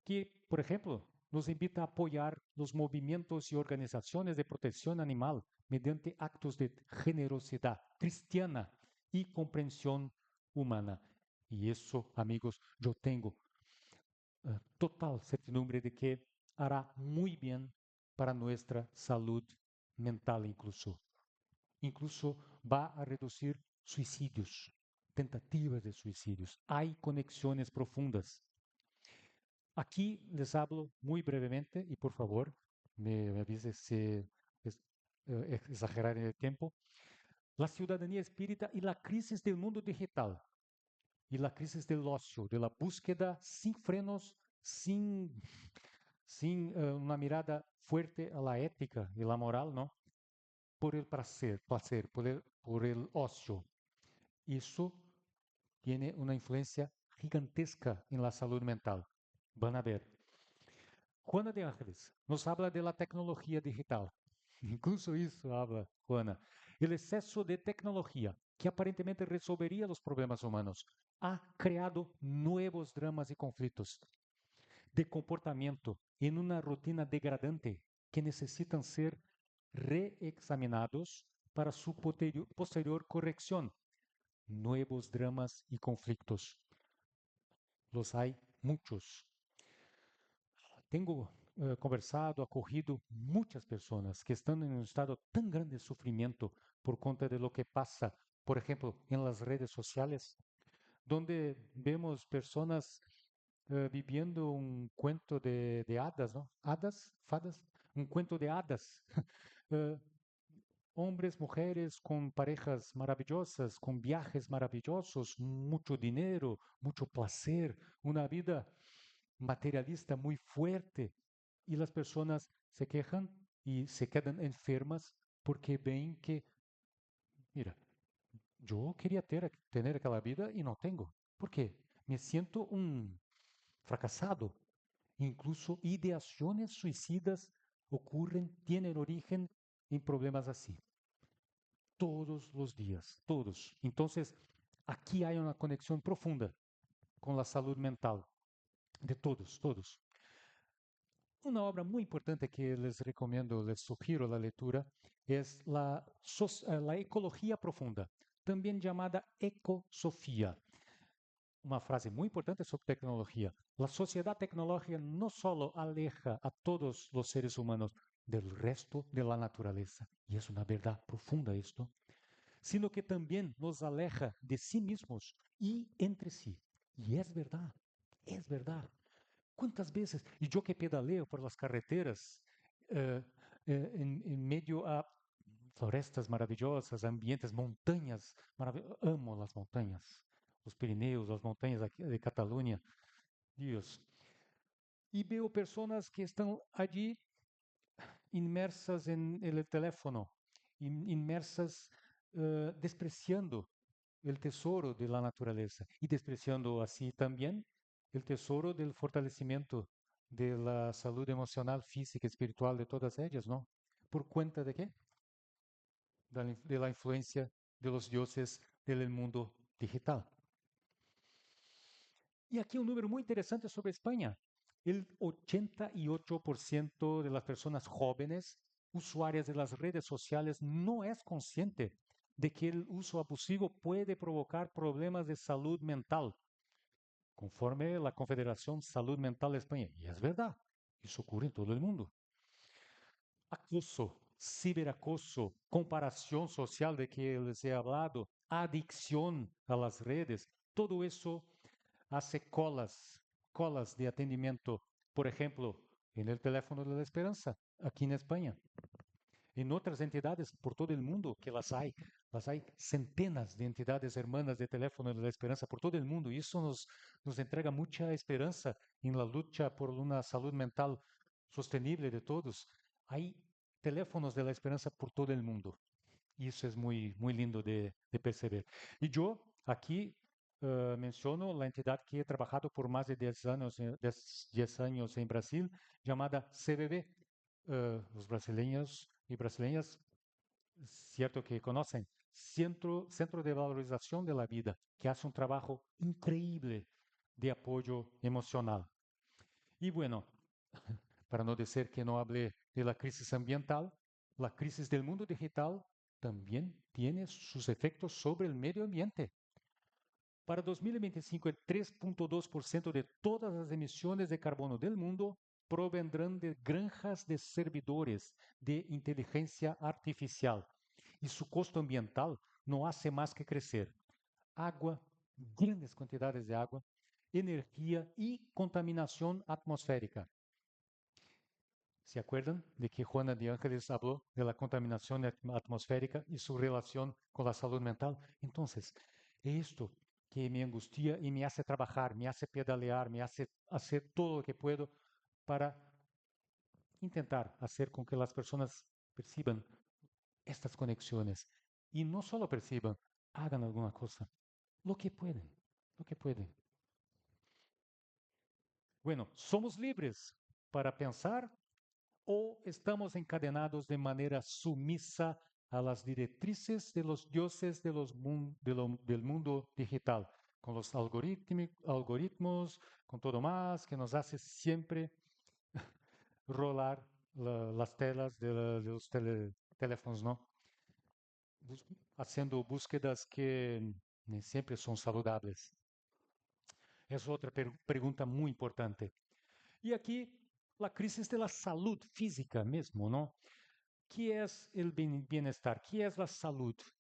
que, por ejemplo, nos invita a apoyar los movimientos y organizaciones de protección animal mediante actos de generosidad cristiana y comprensión humana. Y eso, amigos, yo tengo total certidumbre de que hará muy bien para nuestra salud mental incluso. Incluso va a reducir suicidios, tentativas de suicidios. Hay conexiones profundas. Aquí les hablo muy brevemente y por favor me avises si es, exagerar en el tiempo. La ciudadanía espírita y la crisis del mundo digital y la crisis del ocio, de la búsqueda sin frenos, sin una mirada fuerte a la ética y la moral, ¿no? Por el placer, por el ocio. Eso tiene una influencia gigantesca en la salud mental. Van a ver. Juana de Ángeles nos habla de la tecnología digital. Incluso eso habla Juana. El exceso de tecnología, que aparentemente resolvería los problemas humanos, ha creado nuevos dramas y conflictos de comportamiento en una rutina degradante que necesitan ser reexaminados para su posterior corrección. Nuevos dramas y conflictos. Los hay muchos. Tengo conversado, acogido muchas personas que están en un estado tan grande de sufrimiento por cuenta de lo que pasa, por ejemplo, en las redes sociales, donde vemos personas viviendo un cuento de hadas, ¿no? Hadas, fadas, un cuento de hadas. Eh, Hombres, mujeres con parejas maravillosas, con viajes maravillosos, mucho dinero, mucho placer, una vida materialista muy fuerte. Y las personas se quejan y se quedan enfermas porque ven que, mira, yo quería tener aquella vida y no tengo. ¿Por qué? Me siento un fracasado. Incluso ideaciones suicidas ocurren, tienen origen en problemas así. Todos los días, todos. Entonces, Aquí hay una conexión profunda con la salud mental de todos, todos. Una obra muy importante que les recomiendo, les sugiero la lectura, es la Ecología Profunda, también llamada Ecosofía. Una frase muy importante sobre tecnología. La sociedad tecnológica no solo aleja a todos los seres humanos del resto de la naturaleza, y es una verdad profunda esto, sino que también nos aleja de sí mismos y entre sí. Y es verdad, es verdad. ¿Cuántas veces? Y yo que pedaleo por las carreteras en medio a florestas maravillosas, ambientes, montañas maravillosas. Amo las montañas, los Pirineos, las montañas aquí de Cataluña. Dios. Y veo personas que están allí inmersas en el teléfono, inmersas despreciando el tesoro de la naturaleza y despreciando así también el tesoro del fortalecimiento de la salud emocional, física, espiritual de todas ellas, ¿no? ¿Por cuenta de qué? De la influencia de los dioses del mundo digital. Y aquí un número muy interesante sobre España. El 88% de las personas jóvenes usuarias de las redes sociales no es consciente de que el uso abusivo puede provocar problemas de salud mental, conforme la Confederación Salud Mental de España. Y es verdad, eso ocurre en todo el mundo. Acoso, ciberacoso, comparación social de que les he hablado, adicción a las redes, todo eso hace colas de atendimiento, por ejemplo, en el teléfono de la esperanza, aquí en España, en otras entidades por todo el mundo, que las hay centenas de entidades hermanas de teléfono de la esperanza por todo el mundo, y eso nos entrega mucha esperanza en la lucha por una salud mental sostenible de todos. Hay teléfonos de la esperanza por todo el mundo. Y eso es muy, muy lindo de perceber. Y yo aquí menciono la entidad que he trabajado por más de 10 años, 10 años en Brasil, llamada CBB. Los brasileños y brasileñas, cierto que conocen, Centro de Valorización de la Vida, que hace un trabajo increíble de apoyo emocional. Y bueno, para no decir que no hablé de la crisis ambiental, la crisis del mundo digital también tiene sus efectos sobre el medio ambiente. Para 2025, el 3,2% de todas las emisiones de carbono del mundo provendrán de granjas de servidores de inteligencia artificial y su costo ambiental no hace más que crecer. Agua, grandes cantidades de agua, energía y contaminación atmosférica. ¿Se acuerdan de que Juana de Ángeles habló de la contaminación atmosférica y su relación con la salud mental? Entonces, esto que me angustia y me hace trabajar, me hace pedalear, me hace hacer todo lo que puedo para intentar hacer con que las personas perciban estas conexiones. Y no solo perciban, hagan alguna cosa. Lo que pueden, lo que pueden. Bueno, somos libres para pensar o estamos encadenados de manera sumisa a las directrices de los dioses del mundo digital, con los algoritmos, con todo más, que nos hace siempre rolar las telas de los teléfonos, ¿no? Haciendo búsquedas que ni siempre son saludables. Es otra pregunta muy importante. Y aquí la crisis de la salud física mismo, ¿no? ¿Qué es el bienestar? ¿Qué es la salud?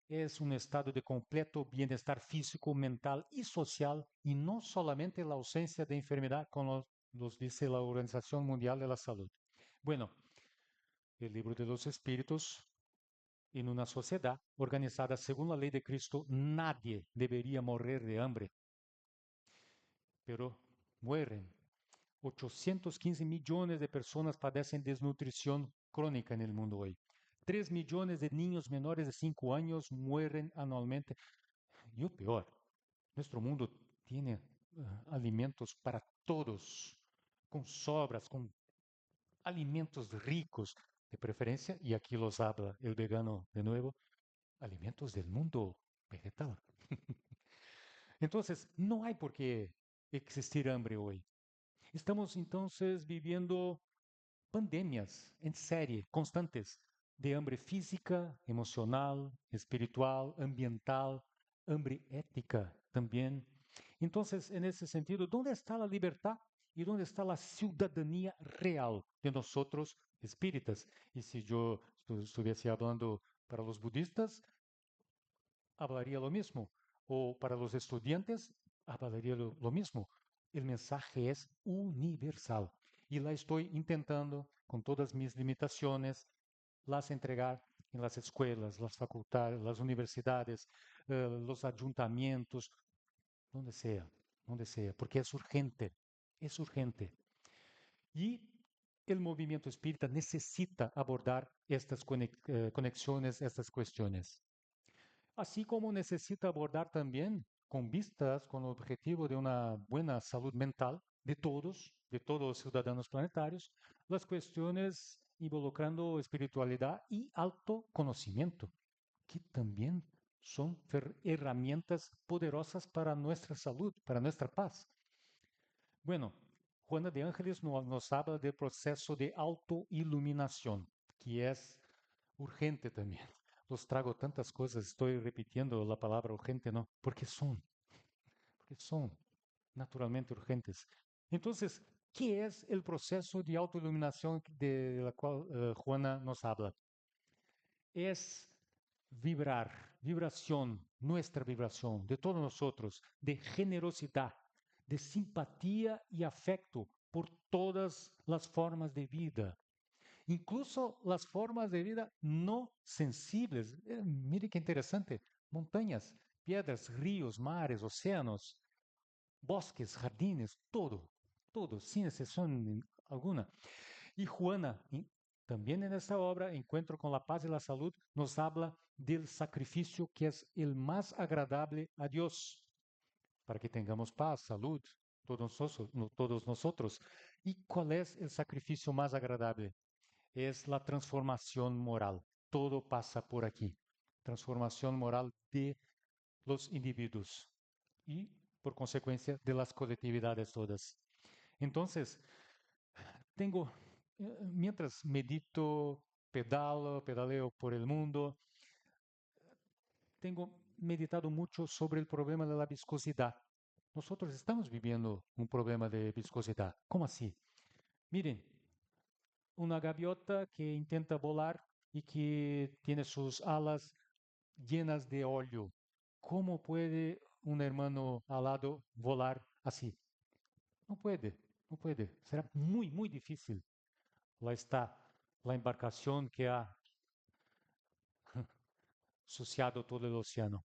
Es un estado de completo bienestar físico, mental y social, y no solamente la ausencia de enfermedad, como nos dice la Organización Mundial de la Salud. Bueno, el libro de los espíritus, en una sociedad organizada según la ley de Cristo, nadie debería morir de hambre, pero mueren. 815 millones de personas padecen desnutrición crónica en el mundo hoy. 3 millones de niños menores de 5 años mueren anualmente. Y lo peor, nuestro mundo tiene alimentos para todos, con sobras, con alimentos ricos, de preferencia, y aquí los habla el vegano de nuevo, alimentos del mundo vegetal. Entonces, no hay por qué existir hambre hoy. Estamos entonces viviendo pandemias en serie, constantes, de hambre física, emocional, espiritual, ambiental, hambre ética también. Entonces, en ese sentido, ¿dónde está la libertad y dónde está la ciudadanía real de nosotros espíritas? Y si yo estuviese hablando para los budistas, hablaría lo mismo. O para los estudiantes, hablaría lo mismo. El mensaje es universal y la estoy intentando con todas mis limitaciones, las entregar en las escuelas, las facultades, las universidades, los ayuntamientos, donde sea, porque es urgente. Y el movimiento espírita necesita abordar estas conexiones, estas cuestiones. Así como necesita abordar también con vistas, con el objetivo de una buena salud mental de todos los ciudadanos planetarios, las cuestiones involucrando espiritualidad y autoconocimiento, que también son herramientas poderosas para nuestra salud, para nuestra paz. Bueno, Juana de Ángeles nos habla del proceso de autoiluminación, que es urgente también. Los trago tantas cosas, estoy repitiendo la palabra urgente, ¿no? Porque son naturalmente urgentes. Entonces, ¿qué es el proceso de autoiluminación de la cual Juana nos habla? Es vibrar, vibración, nuestra vibración, de todos nosotros, de generosidad, de simpatía y afecto por todas las formas de vida, incluso las formas de vida no sensibles. Mire qué interesante, montañas, piedras, ríos, mares, océanos, bosques, jardines, todo, sin excepción alguna. Y Juana, también en esta obra, Encuentro con la Paz y la Salud, nos habla del sacrificio que es el más agradable a Dios, para que tengamos paz, salud, todos nosotros. ¿Y cuál es el sacrificio más agradable? Es la transformación moral. Todo pasa por aquí. Transformación moral de los individuos y, por consecuencia, de las colectividades todas. Entonces, tengo, mientras medito, pedaleo por el mundo, tengo meditado mucho sobre el problema de la viscosidad. Nosotros estamos viviendo un problema de viscosidad. ¿Cómo así? Miren, una gaviota que intenta volar y que tiene sus alas llenas de óleo. ¿Cómo puede un hermano alado volar así? No puede, no puede. Será muy, muy difícil. Lá está la embarcación que ha suciado todo el océano.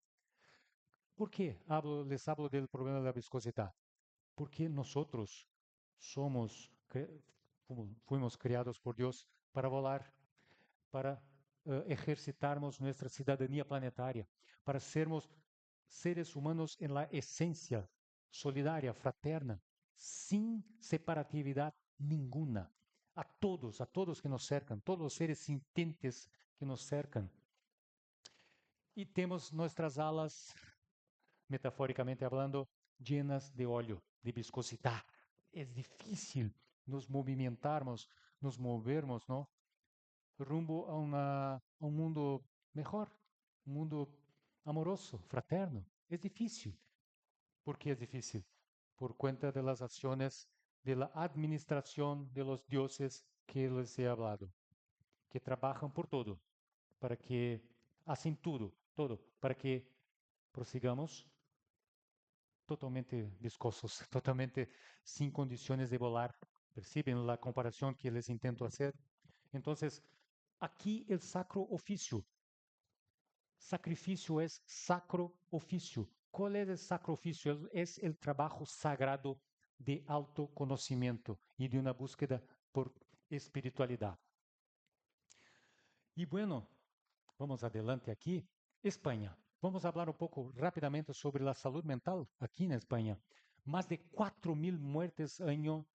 ¿Por qué les hablo del problema de la viscosidad? Porque nosotros somos, fuimos creados por Dios para volar, para ejercitarmos nuestra ciudadanía planetaria, para sermos seres humanos en la esencia solidaria, fraterna, sin separatividad ninguna. A todos que nos cercan, todos los seres sintientes que nos cercan. Y tenemos nuestras alas, metafóricamente hablando, llenas de óleo, de viscosidad. Es difícil nos movimentarmos, nos movermos, ¿no? Rumbo a un mundo mejor, un mundo amoroso, fraterno. Es difícil. ¿Por qué es difícil? Por cuenta de las acciones de la administración de los dioses que les he hablado, que trabajan por todo, para que hacen todo, para que prosigamos totalmente viscosos, totalmente sin condiciones de volar. ¿Perciben la comparación que les intento hacer? Entonces, aquí el sacro oficio. Sacrificio es sacro oficio. ¿Cuál es el sacro oficio? Es el trabajo sagrado de autoconocimiento y de una búsqueda por espiritualidad. Y bueno, vamos adelante aquí. España. Vamos a hablar un poco rápidamente sobre la salud mental aquí en España. Más de 4.000 muertes año,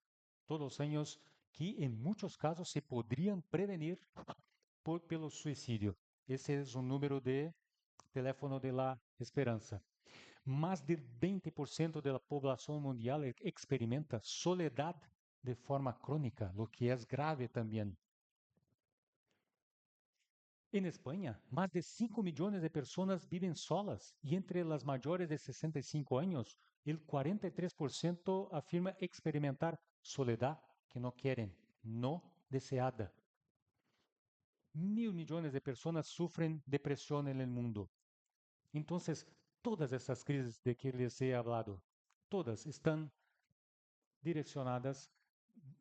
todos los años, que en muchos casos se podrían prevenir pelo suicidio. Ese es un número de teléfono de la esperanza. más del 20% de la población mundial experimenta soledad de forma crónica, lo que es grave también. En España, más de 5 millones de personas viven solas y entre las mayores de 65 años, el 43% afirma experimentar soledad que no quieren, no deseada. 1.000 millones de personas sufren depresión en el mundo. Entonces, todas estas crisis de que les he hablado, todas están direccionadas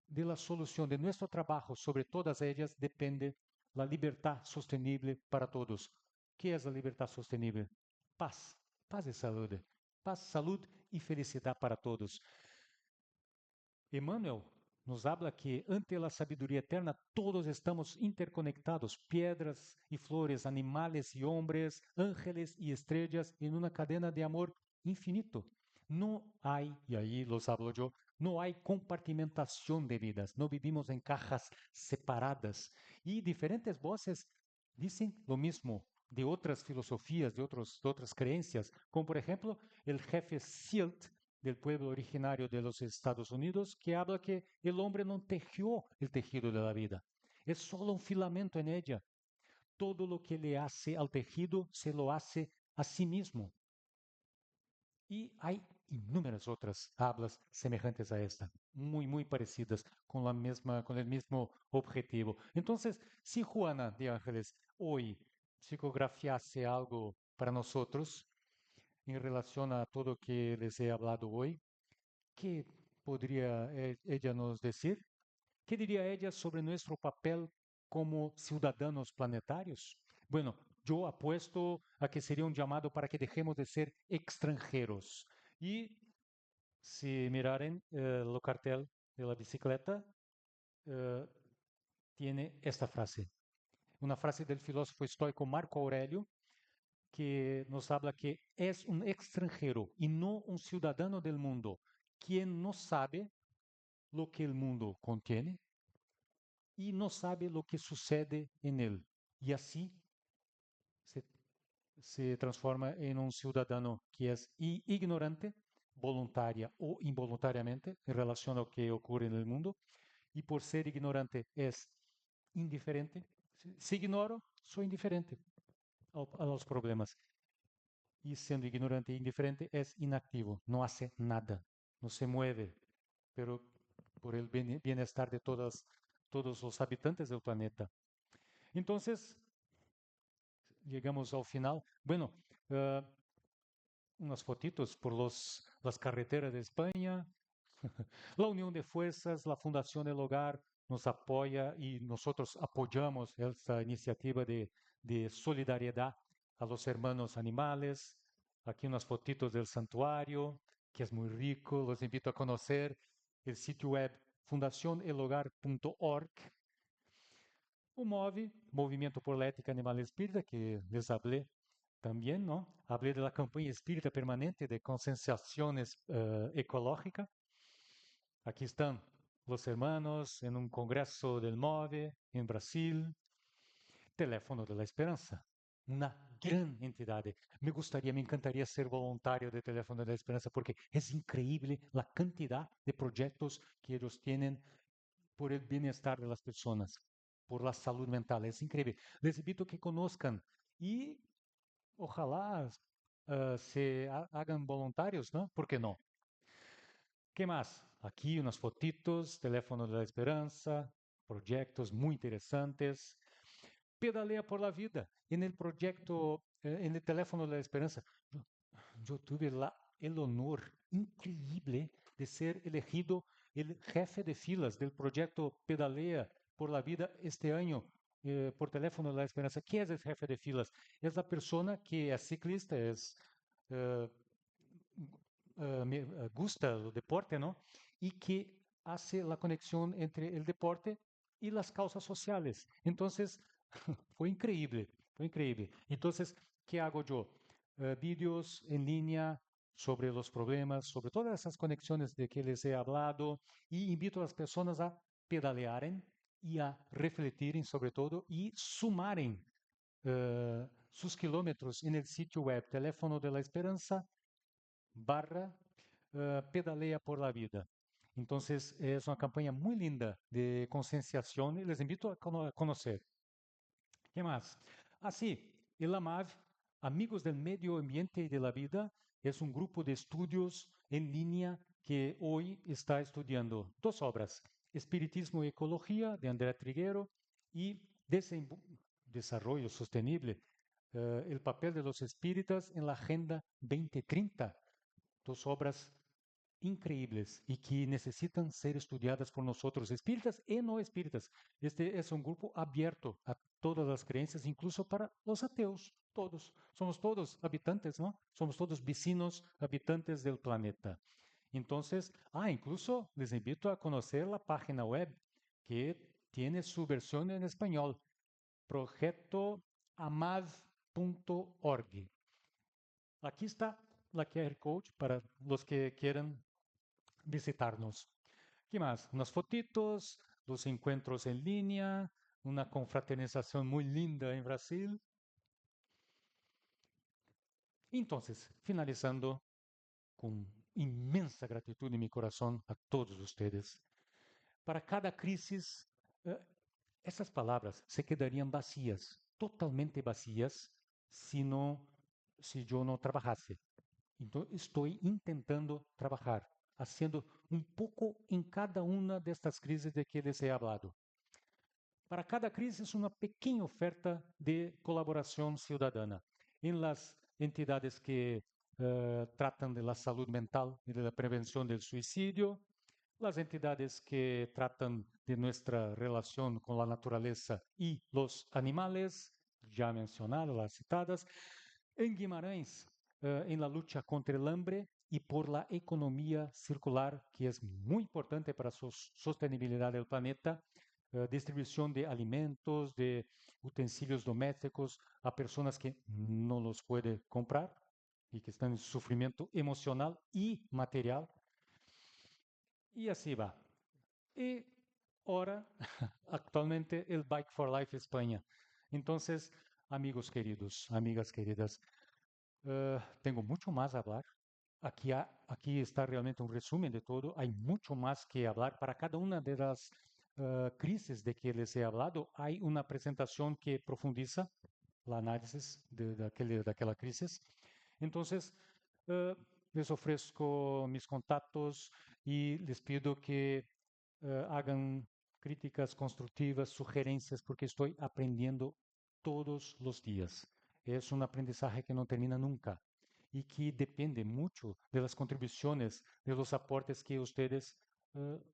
de la solución de nuestro trabajo. Sobre todas ellas depende la libertad sostenible para todos. ¿Qué es la libertad sostenible? Paz, paz y salud. Paz, salud y felicidad para todos. Emmanuel nos habla que ante la sabiduría eterna todos estamos interconectados, piedras y flores, animales y hombres, ángeles y estrellas en una cadena de amor infinito. No hay, y ahí los hablo yo, no hay compartimentación de vidas, no vivimos en cajas separadas. Y diferentes voces dicen lo mismo de otras filosofías, de otras creencias, como por ejemplo el jefe Silt del pueblo originario de los Estados Unidos, que habla que el hombre no tejió el tejido de la vida, es solo un filamento en ella. Todo lo que le hace al tejido se lo hace a sí mismo. Y hay inúmeras otras hablas semejantes a esta, muy parecidas, con el mismo objetivo. Entonces, si Juana de Ángeles hoy psicografiase algo para nosotros en relación a todo lo que les he hablado hoy, ¿qué podría ella nos decir? ¿Qué diría ella sobre nuestro papel como ciudadanos planetarios? Bueno, yo apuesto a que sería un llamado para que dejemos de ser extranjeros. Y si miraren el cartel de la bicicleta, eh, tiene esta frase, una frase del filósofo estoico Marco Aurelio, que nos habla que es un extranjero y no un ciudadano del mundo quien no sabe lo que el mundo contiene y no sabe lo que sucede en él. Y así se, se transforma en un ciudadano que es ignorante, voluntaria o involuntariamente, en relación a lo que ocurre en el mundo. Y por ser ignorante es indiferente. Si ignoro, soy indiferente a los problemas. Y siendo ignorante e indiferente es inactivo, no hace nada, no se mueve, pero por el bienestar de todos los habitantes del planeta. Entonces, llegamos al final. Bueno, uh, unas fotitos por las carreteras de España. La unión de fuerzas, la Fundación El Hogar nos apoya y nosotros apoyamos esta iniciativa de solidaridad a los hermanos animales. Aquí unas fotitos del santuario, que es muy rico. Los invito a conocer el sitio web fundacionelhogar.org. O MOVE, Movimiento por la Ética Animal Espírita, que les hablé también, ¿no? Hablé de la campaña espírita permanente de concienciación ecológica. Aquí están los hermanos en un congreso del MOVE en Brasil. Teléfono de la Esperanza, una gran entidad. Me encantaría ser voluntario de Teléfono de la Esperanza porque es increíble la cantidad de proyectos que ellos tienen por el bienestar de las personas, por la salud mental. Es increíble. Les invito a que conozcan y ojalá se hagan voluntarios, ¿no? ¿Por qué no? ¿Qué más? Aquí unas fotitos, Teléfono de la Esperanza, proyectos muy interesantes. Pedalea por la vida. En el proyecto, en el Teléfono de la Esperanza, yo, yo tuve el honor increíble de ser elegido el jefe de filas del proyecto Pedalea por la vida este año por Teléfono de la Esperanza. ¿Qué es el jefe de filas? Es la persona que es ciclista, eh, me gusta el deporte, ¿no? Y que hace la conexión entre el deporte y las causas sociales. Entonces, fue increíble, fue increíble. Entonces, ¿qué hago yo? Vídeos en línea sobre los problemas, sobre todas esas conexiones de que les he hablado y invito a las personas a pedalearen y a refletir sobre todo y sumaren sus kilómetros en el sitio web Teléfono de la Esperanza barra pedalea por la vida. Entonces, es una campaña muy linda de concienciación y les invito a conocer. ¿Qué más? Así, el AMAV, Amigos del Medio Ambiente y de la Vida, es un grupo de estudios en línea que hoy está estudiando dos obras, Espiritismo y Ecología, de Andrea Triguero, y Desarrollo Sostenible, el papel de los espíritas en la Agenda 2030, dos obras increíbles y que necesitan ser estudiadas por nosotros, espíritas y no espíritas. Este es un grupo abierto a todas las creencias, incluso para los ateos, todos. Somos todos habitantes, ¿no? Somos todos vecinos habitantes del planeta. Entonces, incluso les invito a conocer la página web que tiene su versión en español, projetoamad.org. Aquí está la QR Code para los que quieran visitarnos. ¿Qué más? Unas fotitos, los encuentros en línea, una confraternización muy linda en Brasil. Entonces, finalizando con inmensa gratitud en mi corazón a todos ustedes. Para cada crisis, eh, esas palabras se quedarían vacías, totalmente vacías, si no, si yo no trabajase. Entonces, estoy intentando trabajar, haciendo un poco en cada una de estas crisis de que les he hablado. Para cada crisis, una pequeña oferta de colaboración ciudadana en las entidades que tratan de la salud mental y de la prevención del suicidio, las entidades que tratan de nuestra relación con la naturaleza y los animales, ya mencionadas, las citadas, en Guimarães, en la lucha contra el hambre y por la economía circular, que es muy importante para la sostenibilidad del planeta, distribución de alimentos, de utensilios domésticos a personas que no los pueden comprar y que están en sufrimiento emocional y material. Y así va. Y ahora, actualmente, el Bike for Life España. Entonces, amigos queridos, amigas queridas, tengo mucho más a hablar. Aquí está realmente un resumen de todo. Hay mucho más que hablar. Para cada una de las crisis de que les he hablado, hay una presentación que profundiza el análisis de aquella crisis. Entonces, eh, les ofrezco mis contactos y les pido que hagan críticas constructivas, sugerencias, porque estoy aprendiendo todos los días. Es un aprendizaje que no termina nunca y que depende mucho de las contribuciones, de los aportes que ustedes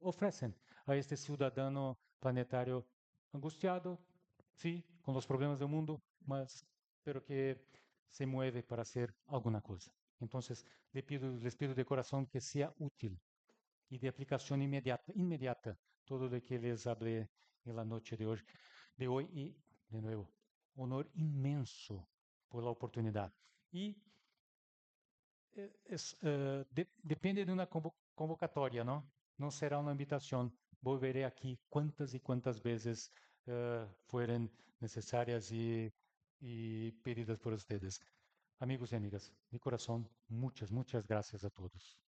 ofrecen a este ciudadano planetario angustiado, sí, con los problemas del mundo, pero que se mueve para hacer alguna cosa. Entonces, les pido de corazón que sea útil y de aplicación inmediata todo lo que les hablé en la noche de hoy y, de nuevo, honor inmenso por la oportunidad. Y depende de una convocatoria, ¿no? No será una invitación. Volveré aquí cuantas y cuantas veces fueren necesarias y pedidas por ustedes. Amigos y amigas, de corazón, muchas, muchas gracias a todos.